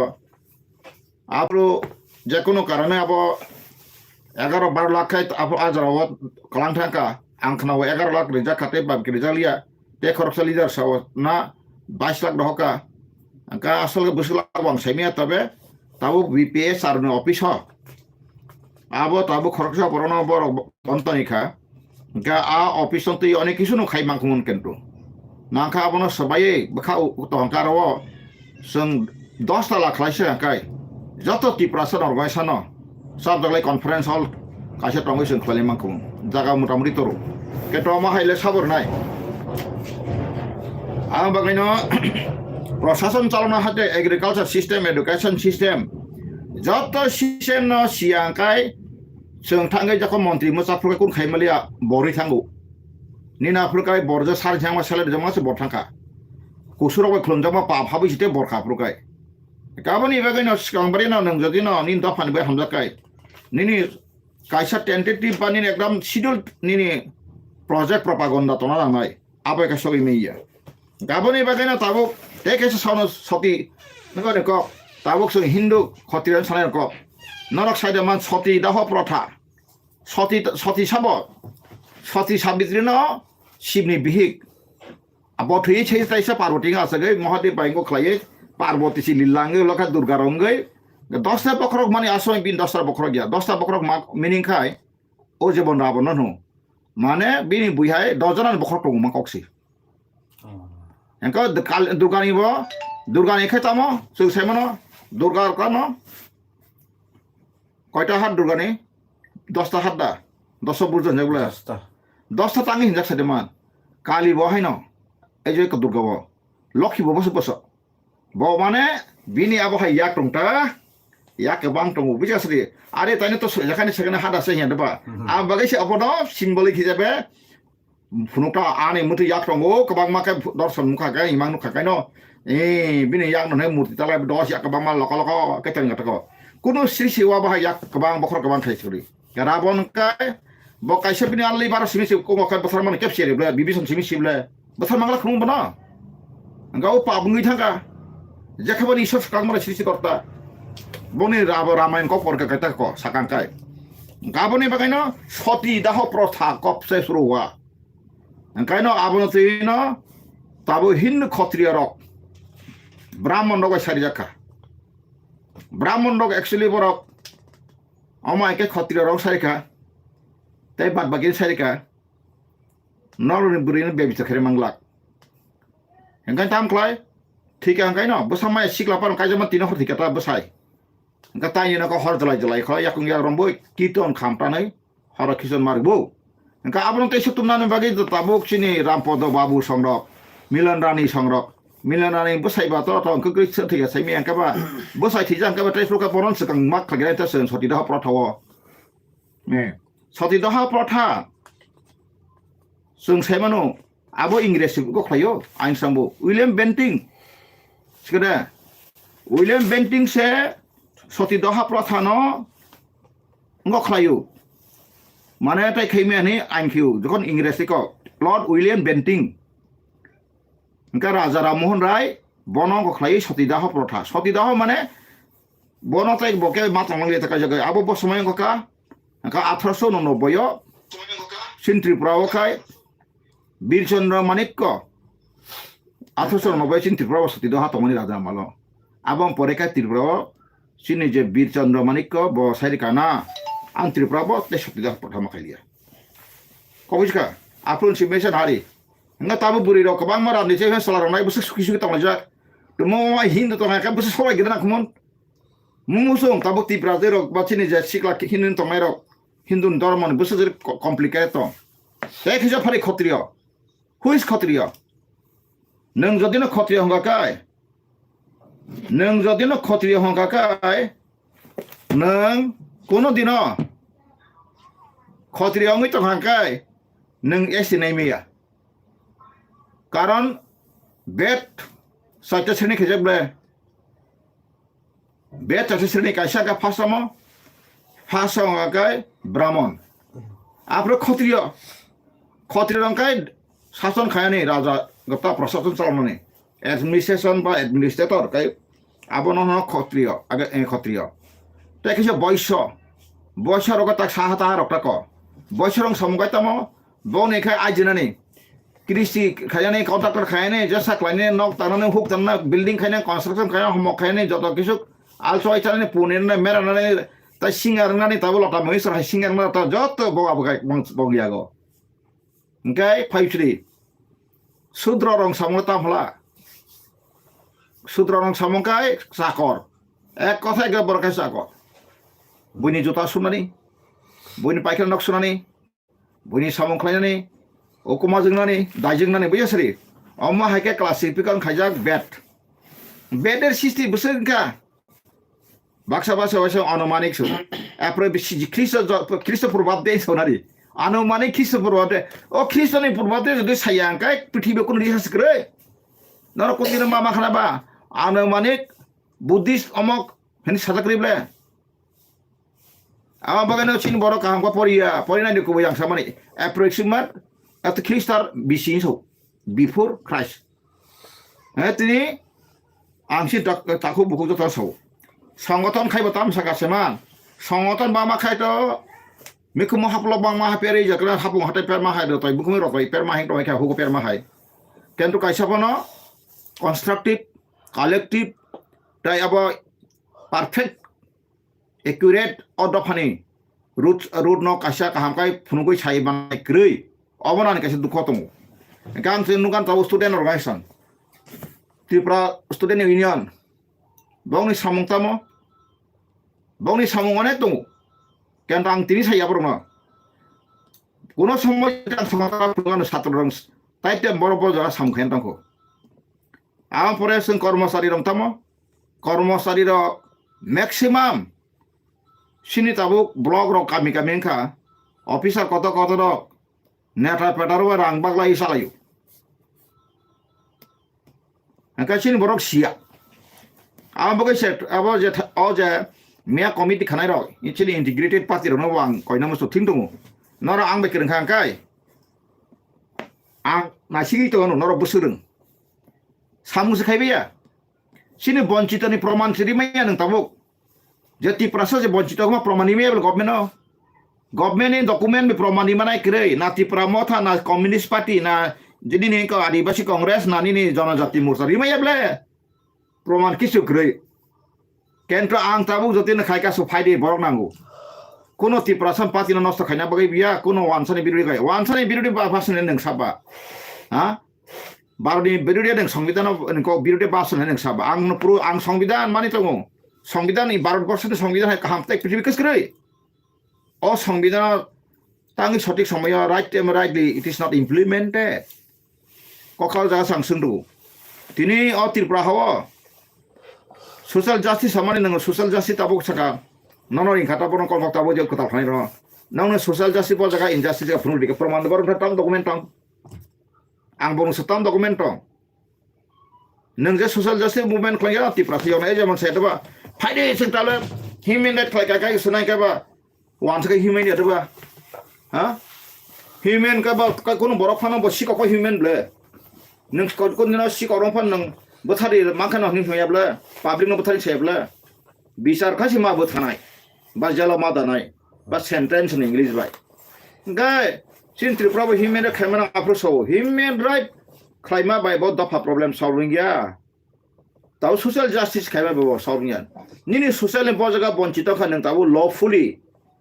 আপরো যে কোনো কারণে আব 11-12 লাখ আপ আজরাও কলাং থাকা আংখনাও 11 লাখ রিজা খাতে বাপ রিজালিয়া তে খরচ লিডার সাও না 22 লাখ ঢকা angka asal busuk bang semia tabe tabu BPS arno office ho abo tabu khoroksa porono bor bontoni kha angka a office tei onek kisu no khai mangkumun kentu nangka abono sabai bakha utongkar ro sung 10 ta lakh laise angkai joto tiprasan organization sab jaglai conference hall kaise tongai sung khwale mangkum jaga motamoti toru keto ma haile sabor nai ang bagaino প্রশাসন চালনা হাতে agriculture system education system যত system ন সিয়াংকাই जों थांगै যখন মন্ত্রী মোসাফরকে কোন খাইমালিয়া বরি থাঙ্গু নিনা ফ্রকাই বরজ সার জামা সালে জামা সে বরথাঙ্কা কুসুরকে খলঞ্জামা পা ভাবি জিতে বরখা ফ্রকাই গাবনি বেগাই ন সিকাংবারি ন নং যদি ন নিন দফানি বে হামজাকাই নিনি কাইসা টেন্টেটিভ বানি একদম শিডিউল নিনি প্রজেক্ট প্রপাগান্ডা তোনা নামাই আবে কাসবি মেইয়া গাবনি বেগাই ন তাবো Tekes sono soti nengko ko tabuk sung Hindu khotiran saner ko norok saida man soti daho protha soti sabo soti sabitri no shibni bihik abo thui chei taisa parvati nga sagai mahadev baingo khlai parvati si lilange lokha durga rongai 10 ta bokrok mani asoi bin 10 ta bokrok ya 10 ta bokrok meaning khai o jebon rabon no mane bini buihai 10 janan bokrok tong makoksi engkau Durga ni bo Durga ni khai tamo sung semono Durga kano koita hat Durga ni 10 ta hat da 10 burjon jegula 10 ta tangi hinjak sademan kali bo haino ei je ko Durga bo lokhi bo boso bo mane bini abo hai yak tongta yak bang tongu bija sri are tani to jakane sekane hada se hian ba am bagai se abono symbolic hisabe Funukta ane muti yak tongo kabang makai dorson muka kai imang nuka kai no bini yak no ne murti talai dos yak kabang mal loko keteng ngatako kuno sri siwa bah yak kabang bokor kabang kai suri garabon kai bokai se bini alli bar simi ko kai basar man kep sire bla bibison simi sible basar mangla khung bana engkau pa bungi thanga jakhabani sop kang mara sri korta boni rabo ramayan ko por kai ta ko sakang kai gaboni bagai no soti daho protha kop se suruwa Angkai no abono tino tabu Hindu Kshatriya rok Brahman rok sari jaka Brahman rok actually borok ama ke Kshatriya rok sari ka tai bat bagin sari ka nor burin bebi takhere manglak angkai tam klai thik angkai no bosamai sikla par kai jama tino hor thikata bosai Ka tanya na ko hor jalai kho yakung ya rombo kiton khamta nai hor kison marbo. Ka abron te sutum nan bagi tabuk sini Rampodo Babu songrok Milan Rani songrok Milan Rani busai ba to to kri thia sai mi ka ba busai thi jang ka ba trai ka poron sekang mak khagrai ta sen soti da prothawo. Ne soti da protha sung sai mano abo Ingres ko khlayo ain sambo William Benting sikada William Benting se soti da protha no ngok khlayo mana tai khaime ani ain-kiu যখন ইংরেজি ক Lord William Bentinck এনকা রাজা রামমোহন রায় বনক খাই সতীদাহ প্রথা সতীদাহ মানে বনতাই বকে মাতলাংলি থাকা জায়গায় আবো সময় কা এনকা 1890 সিন ত্রিপুরাও খাই বীরচন্দ্র মানিক্য 1890 সিন ত্রিপুরা সতীদাহ তমনি রাজা মাল আবং পরে কা ত্রিপুরা সিনি যে বীরচন্দ্র মানিক্য ব সাইরিকানা ang Triprabo te sutidah pertama kali ya. Kau buka? Apun si mesan hari. Enggak tahu buri ro kabang marah ni cewek selarang naik besar suki tong aja. Demo Hindu tong aja besar sekolah gitu nak mon. Mungusung tabu ti Brazil ro baca ni jadi sikla Hindu tong aja Hindu dorman besar jadi complicated tong. Saya kerja hari khotrio. Who is khotrio? Neng jadi nak khotrio hongga kai. Neng jadi nak khotrio hongga kai. Neng কোনো দিন ক্ষত্রিয় অঙ্গিত হাঁকায় নং এসে নেমিয়া কারণ বেদ সাইটা শ্রেণী খেজবলে বেদ চারটে শ্রেণী কাইসাকা first হাঁকায় ব্রাহ্মণ আপনি ক্ষত্রিয় অঙ্কায় শাসন খায়নি রাজা গপ্তা প্রশাসন চালানো এডমিনিস্ট্রেশন বা এডমিনিস্ট্রেটর কাই আবন ক্ষত্রিয় আগে ক্ষত্রিয় তাই কিছু বয়স রোগ তাক সাহা তাহা রক্তা ক বয়স রং সমগাই তাম বন এখাই আইজনানি কৃষি খাইনে কন্ট্রাক্টর খাইনে জেসা খাইনে নক তানানে হুক তানা বিল্ডিং খাইনে কনস্ট্রাকশন খাইনে হমক খাইনে যত কিছু আলসো আইছানে পুনে মেরানানে তাই সিঙ্গারনানি তাবো লতা মহিষর হাই সিঙ্গারনা তা যত বগা বগাই বঙ্গিয়াগ ওকে ফাইছরি শূদ্র রং সমতা হলা শূদ্র রং সমকাই চাকর এক কথায় গে বরকাই চাকর বইনি জোতা শুনানি বইনি পাইখানা নক শুনানি বইনি সামং খাইনানি অকুমা जोंनानै দাইजोंनानै বইয়াসরি অম্মা হাইকে ক্লাসিফিকান খাইজাক বেডের সিস্টেম বসেনকা বাক্সা বাসা আনুমানিক সু এরপরে খ্রিস্ট পূর্বাব্দে সোনারি আনুমানিক খ্রিস্ট পূর্বাব্দে ও খ্রিস্টনি পূর্বাব্দে যদি সাইয়াঙ্কাই পৃথিবী কোন রিহাস করে নর কোন দিন মামা খানাবা আনুমানিক বুদ্ধিস্ট অমক হেনি সাজাকরিবলে আমার বাগানে চিন বড় কাহাম কা পরিনা দিকো বয়াং সামানি approximate at Christar BC so before Christ তিনি আংশিক তাকু বুকু যত সৌ সংগঠন খাইব তাম সাগাছেমান সংগঠন বামা খাইতো মিকুম হাপল বাংমা হাপেরি জকরা হাপু হাতে পেরমা হাই দতই বুকুমি রকই পেরমা হাই তই খা হুকো পেরমা হাই কিন্তু কাইসাপন কনস্ট্রাকটিভ কালেক্টিভ তাই আব পারফেক্ট একুরেট অদফানি রুট ন কাইসা কাহামকাই ফুনুগই সাই বানাই গ্রৈ অবনানি কাছে দুঃখ তমু গান নুগান তাও student organisation Tripura student union বংনি সামং অনেক দङ কিন্তু আং তিনি সাইয়া বরং কোনো সময় ছাত্র রং তাইতে বড় বড় যারা সামখাইন তাंखौ আম পরে जों কর্মচারী রং তামো কর্মচারী র ম্যাক্সিমাম সিনি তাবুক ব্লক র কামি কামিনখা অফিসার কত র নেটা পেটারো রাং বাগলাই সালায়ু কাছিন বরক সিয়া আম বগে সেট আবো যে অ যে মিয়া কমিটি খানাই র ইচিলি ইন্টিগ্রেটেড পার্টি র নবাং কয়না মসো থিং দङ নর আং বে কিরং খাंखाय আং নাসিগি তো নর বসুরং সাमुस খাইबिया सिनि बंचितनि प्रमाण सिरिमाया नों ताबुक जे तिप्रासा जे बंचित मा प्रमाणि मे गवर्नमेंट नि डॉक्यूमेंट में प्रमाणि मानाय करे ना तिप्रा मथा ना कम्युनिस्ट पार्टी ना जिनि नि को आदिवासी कांग्रेस नानि नि जनजाति मोर्चा रिमाया ब्ले प्रमाण किसु करे केंद्र आं ताबुक जति न खायका सो फाइदे बरक नांगौ कोनो तिप्रासन पार्टी न नष्ट खायना बगै बिया कोनो वानसानि बिरुदि भाषण नों साबा हा भारतनि बिरुदि नों संविधान को बिरुदि भाषण नों साबा आं संविधान मानि दङ সংবিধান এই ভারতবর্ষের সংবিধান কাহামতে পৃথিবী কাজ করে ও সংবিধান তাঙ্গি সঠিক সময় rightly it is not implemented কখাল জায়গা সাংসুন্দু তিনি ও ত্রিপুরা হওয়া সোশ্যাল জাস্টিস মানে নঙ্গ সোশ্যাল জাস্টিস তাবো সাকা নন ইনখাতা বন কলক তাবো যে কথা ফাই র নং সোশ্যাল জাস্টিস প জায়গা ইনজাস্টিস জায়গা ফুনুল দিকে প্রমাণ দেবার টাং ডকুমেন্ট টাং आं बनो सताम डकुमेंट दं नों जे ससियेल जास्टिस मुभमेन्ट खालामग्रा टिप्रा फैयाव नाय जेमन साइडबा फाइदे जों ताले हिउमेन राइट खालायगाय सुनाय गाबा वानसके हिउमेन यादबा हा हिउमेन गाबा कोनो बरफ फानो बसि कको हिउमेन ब्ले नों कोन दिना सि करं फान नों बोथारि माखानो हिं होयाब्ला पब्लिक नो बोथारि सेब्ला बिचार खासि मा बोथानाय बा जेला मा दानाय बा sentence in English by guy Sin Tripura human right claimant approach human right claimant by both the problem solving ya. Tau social justice claimant by solving ya. Nini social imposaga bonchito kanang tau lawfully,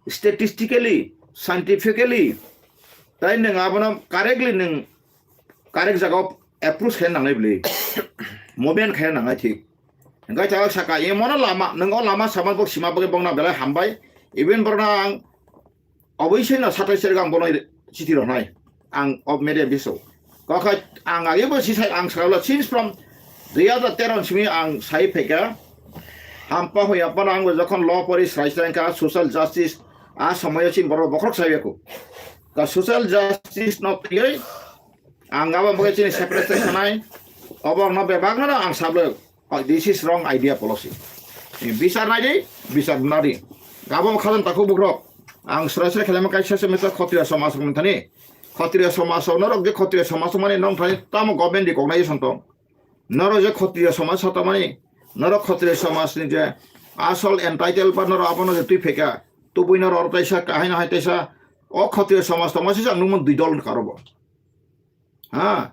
statistically, scientifically. Tai neng abana correctly neng correct jaga approach kaya nang lebli. Mobian kaya nang aji. Enggak cakap saka. Yang mana lama neng lama sama bok sima bagi bong na bela hambai. Even pernah obviously na satu sergang bono city ronai ang of media biso kaka ang ayo bo sisai ang sakala since from the other teron simi ang sai peka hampa hoya pan ang jokhon law pori saisang ka social justice a samoyo sin boro bokrok saibeko ka social justice no yoi ang aba boge sin separation nai obor no bebag na ang sable this is wrong idea policy bisar nai bisar nari gabo khalan taku bukrok ang serasa kelama kaisa semeta khotriya samas mantani khotriya samas norok je khotriya samas mane nong thai tamo government recognition to noro je khotriya samas hata mane norok khotriya samas ni je asol entitled ba noro abono je tui feka tu buina ro taisa kahina hai taisa o khotriya samas to masi jang numon dui dol karobo ha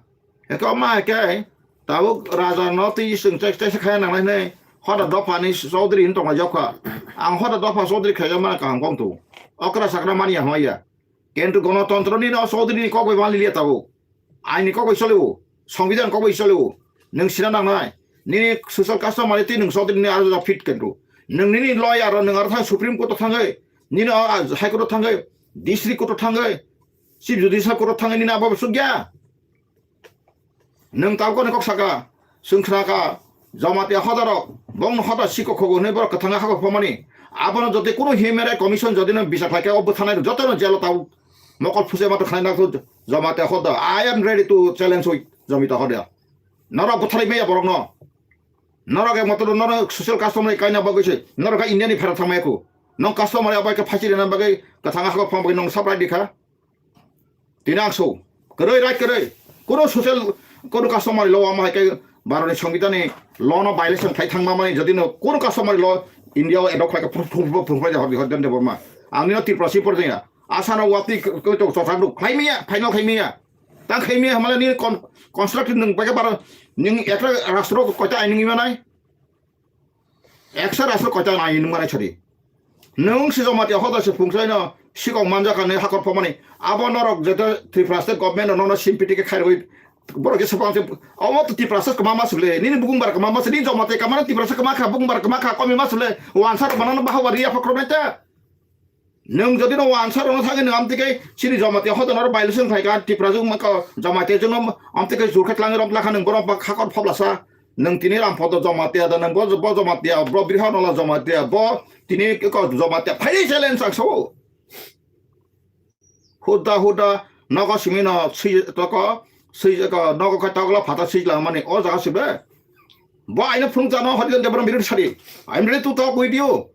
eko ma ke tabo raja no ti sing taisa khaya nang nei hoda dopa ni chaudhary in tong jokha ang hoda dopa chaudhary khaya ma ka hong tu Okra sakra mania hoya. Kentu গণতন্ত্র ni no chaudhary ni kok bali liya tabo. Aini kok isoleu. সংবিধান kok isoleu. Nung sina nang nai. Ni social customer ti nung chaudhary ni arjo fit kentu. Nung ni lawyer nung artha supreme court thangai. Ni no high court thangai. District court thangai. Chief judicial court thangai ni na ba sugya. Nung taw ko ni kok saka. Sungkraka jamate hadaro. Bong hada sikok hogo ne bor kathanga hako pamani. Abang jadi kuno human right commission jadi na bisa pakai obat tanai jatuh na jelo tahu mokal fuse mata khaina tu jamate hoda I am ready to challenge with jamita hoda nara buthari meya borong no nara ke motor nara social customer kaina baguse nara ka indian ni phara thamai ko nong customer abai ka phachi na bagai kathanga hako pham bagai nong supply dikha tinang so keroi right keroi kuno social kuno customer law ama kai baroni সংবিধানে law no violation khai thangma mani jadi no kuno customer law India edok like a proof of the Burma. I'm not the procedure there. Asana Wati go to Sofandu. Crimea, Pino Crimea. Thank Crimea, Malani constructed in Bagabara, Ning Etra Rastro Kota in Imanai. Extra Rastro Kota in Manachari. Nung Sizomati Hodas of Punksano, Shiko Manjak and Hakor Pomani. Abonor of the Trifrasted government and no sympathetic carried. Borges upon I want to process Kamasule, Nin Bumbar Kamas, Nizomate Kamati Prasakamaka, Bumbar Kamaka, Komimasule, one sort of banana Baharia for Crometa. Nung Jodino one sort of hanging Amtike, Chili Zomate, hot another by listen like Antiprazumaka, Zomateum, Amtike Zurkatlang of Lakan and Gorobak Hakor Poblasa, Nung Tiniram Poto Zomatea, than Bozo Bozomatea, Brobihanola Zomatea, Bo, Tiniko Zomatea, Paysalens and so. Huda, Nogosimino, Toko. Sejak naga kata gula patah sejak mana oh jangan sebab. Bah ini pun jangan hadirin depan biru sari. I'm ready to talk with you.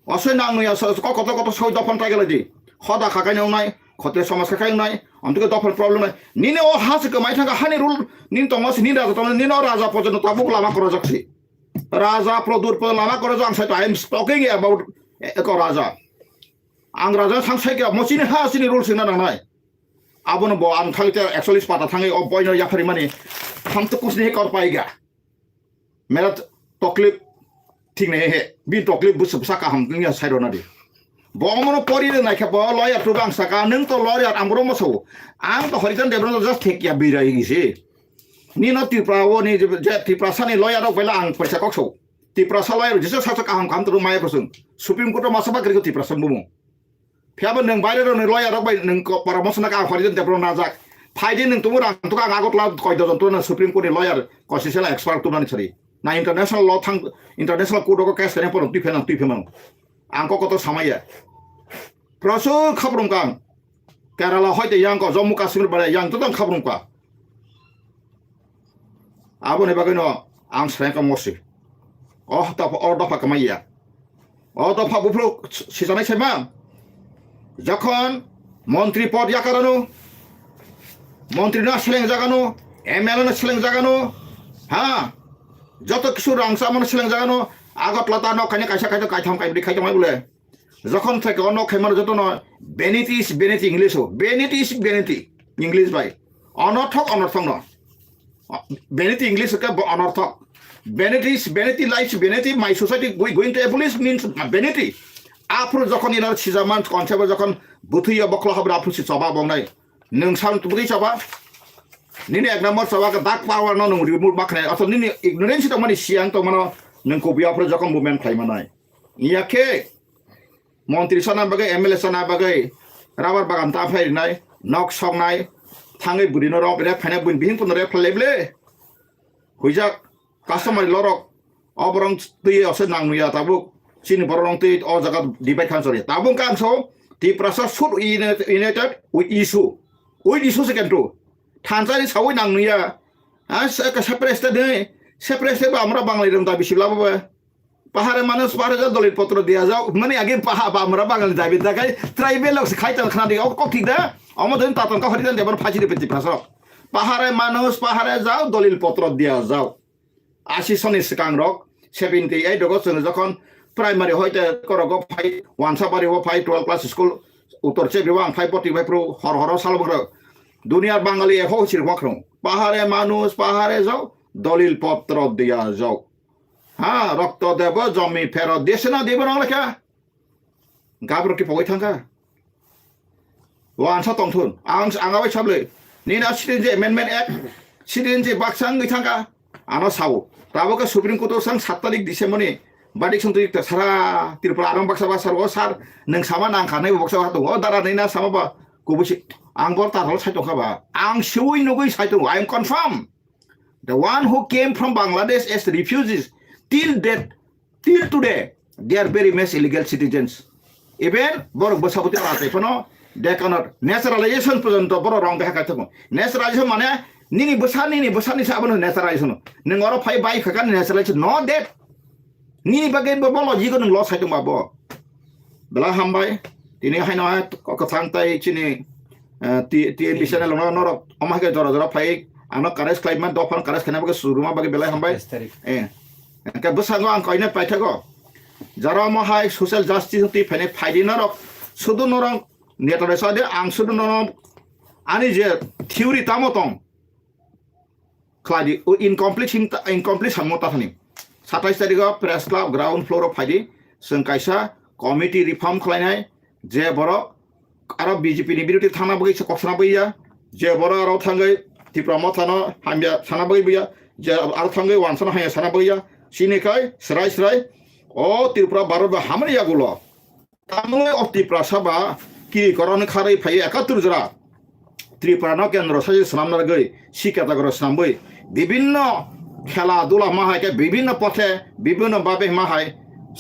Asal nang ya kota soal dapat tak lagi. Khoda kakai nang nai, khoda sama kakai nai. Antuk dapat problem nai. Nini oh hasil kemai thangka hani rule. Nini Thomas nini raja Thomas nini raja pojan tabuk lama korojak si. Raja produr pojan lama korojak saya tu I'm talking about eko raja. Ang raja thang saya kira mesti ni hasil rule sini nang nai. Abon bo am thangte actually pata thangai o boy no yafari mani ham to kuch nahi kar paega mera taklif thik nahi hai bi taklif bus saka ham dunia side na di bo amono pori na kha bo lawyer to bang saka nung to lawyer amro mo so ang to horijan debro just thek ya bi rai gi se ni no ti prawo ni je ti prasani lawyer ro pela ang paisa kok so Tiprasa lawyer jesu sasa kaham kam tu maya person Supreme Court masa ba kerja tiprasa bumu Fiaba neng bayar neng lawyer rok bay neng para masa nak ahwari jen tepro nazak Faidi neng tumu rang tu kan agot laut koi dojon tu neng Supreme Court lawyer constitutional expert tu nani cari na international law thang international court ko case kene porong tu pheman angko koto samaya Prasu khabrung kang Kerala hoite yang ko Jammu Kashmir bale yang tu tang khabrung ka Abo ne bagino ang srengka mosi দফা কামাইয়া দফা বুফলো সিজানাই সেমা যখন মন্ত্রী পদ ইয়াকারানো মন্ত্রী না সেলেং জাগানো MLA না সেলেং জাগানো হ্যাঁ যত কিছু রাংসা মানে সেলেং জাগানো আগত লতা নখানে কাইসা খাইতো কাইথাম কাইবি খাইতামাই বলে যখন থেকে অন্য খাইমার যত নয় বেনিটি ইস বেনিটি ইংলিশও বেনিটি ইস বেনিটি ইংলিশ বাই অনর্থক নয় বেনিটি ইংলিশ অনর্থক Vanity lives vanity my society going to abolish means vanity afro যখন ইনার সিজামান কনসেপ্ট যখন বুথিয়া বকলা হবে afro সি সবা বংনাই নং সাম তুবি সবা নিনি এক নম্বর সবা দাক পাওয়ার ন নং রিমুভ বাখনাই অথ নিনি ইগনোরেন্স তো মানে সিয়াং তো মানে নং কবি afro যখন মুভমেন্ট খাইমানাই ইয়াকে মন্ত্রী সানা বাগে এমএলএ সানা বাগে রাবার বাগান তা ফাইনাই নক সংনাই থাঙ্গै বুদিनो রব রে ফাইনা বুন বিহিন পুন রে ফলেবলে হুইজাক Customer lorok obrong tui ose nang nuya tabuk sini borong tui o jagat debate kan sorry tabung kan so di prasa sud united with issue second to thansari sawi nang nuya ka separate ba আমরা বাঙালি রম দাবি শিলা বাবা পাহাড়ে মানুষ পাহাড়ে দলিল পত্র দিয়া যাও মানে আগে পাহাড় আমরা বাঙালি দাবি দেখাই ট্রাইবেল খাইতে খানা দিয়ে ঠিক না আমাদের তাতঙ্কা হরিদান দেবার ফাঁসি পেতে প্রাসা পাহাড়ে মানুষ পাহাড়ে যাও দলিল পত্র দিয়া যাও 80 সনের সিকাং রক 78 রক जों যখন প্রাইমারি হইতে করগ ফাই ওয়ানসাবারি ও ফাই 12 ক্লাস স্কুল উত্তর চেবিবা ফাই 45 প্রো হর হর সালবগ্র দুনিয়ার বাঙালি এ হইছিল বক্রং পাহাড়ে মানুষ পাহাড়ে যাও দলিল পত্র দিয়া যাও হ্যাঁ রক্ত দেব জমি ফেরত দেশে না দেব না লেখা গাবর কি পগৈ থাঙ্গা ওয়ানসা তংথুন আঙাবাই সাবলে নিনা সিটিজেন এমেন্ডমেন্ট অ্যাক্ট সিটিজেন যে বাক্সাং গৈ থাঙ্গা আনা সাও তাবকে সুপ্রিম কোর্ট সাং 7 তারিখ ডিসেম্বরনি বাদিক সন্তুই সারা ত্রিপুরা আরং বাক্সা বাসার ও সার नों सामा नांखानाय बक्सा हातो ओ दारा नैना सामाबा गुबुसि आं बर तारल साइतो खाबा आं सिउइ नगै Saito I am confirm the one who came from Bangladesh as refugees till today they are very much illegal citizens even bor bosapoti ratai phono they cannot naturalization পর্যন্ত বড় রং দেখা কাইতো naturalization মানে Nini besani sabun naturalization. Nengoro pai bai kakan naturalization no that. Nini bagai bobolo jigo neng los hai tu mabo. Bela hambai. Tini hai no ko tangtai chini ti bisana lono noro omah ke jora pai anak kares klaiman dofan kares kena bagai suruma bagai bela hambai. Ka besang ang koine pai thago. Jara mahai social justice ti phane phaidi norok sudu norong naturalization de ang sudu norong ani je theory tamotong Kladi incomplete samota thani 27 तारिख press club ground floor अफ फाइदि जों कायसा committee reform खालायनाय जे बर आरो BJP नि बिरुति थाना बगै सकसना बैया जे बर आरो थांगै तिप्रामा थाना हामया साना बैया जे आरो थांगै वानसना हाया साना बैया सिनिखाय स्राय ओ त्रिपुरा भारत हामरिया गुलो तामले अफ त्रिपुरा सभा कि करन खारै फाय 71 जरा त्रिपुरा न केन्द्र साजि सामनार गै शिकातागर सामबै বিভিন্ন খেলাধুলা মাহাইকে বিভিন্ন পথে বিভিন্ন ভাবে মাহাই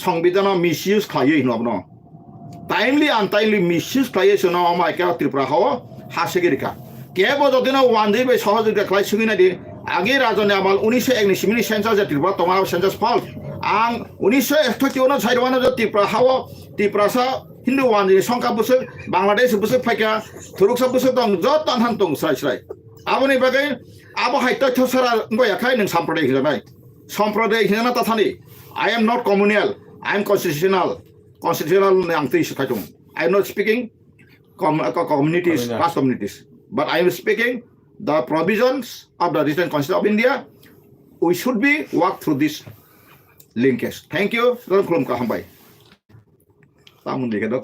সংবিধান মিসইউজ খাইয়ে নবন টাইমলি আনটাইমলি মিসইউজ খাইয়ে শোনা মাইকে ত্রিপুরা হওয়া হাসিগিরিকা কেবল যদিন ওয়ানদি বে সহযোগিতা খাই সুগিনা দি আগে রাজনে আমাল 1919 মিনি সেন্সাস যে ত্রিপুরা তোমার সেন্সাস ফল আং 1951 সাইরওয়ান যে ত্রিপুরা হাওয়া ত্রিপুরাসা হিন্দু ওয়ানদি সংখ্যা বছর বাংলাদেশ বছর ফাইকা থুরুকসা বছর দং যত আনহান দং স্রাই আবনি বাগে আবো হাইতা থসরা গয়াখাই নং সাম্প্রদায়িক হিসাबै সম্প্রদায়িক হিসাबै তাথানি I am not communal I am constitutional ang tei sikaitong I am not speaking communities past communities but I am speaking the provisions of the recent Constitution of India we should be walk through this linkage thank you salam kulum ka hambai tamun dikadok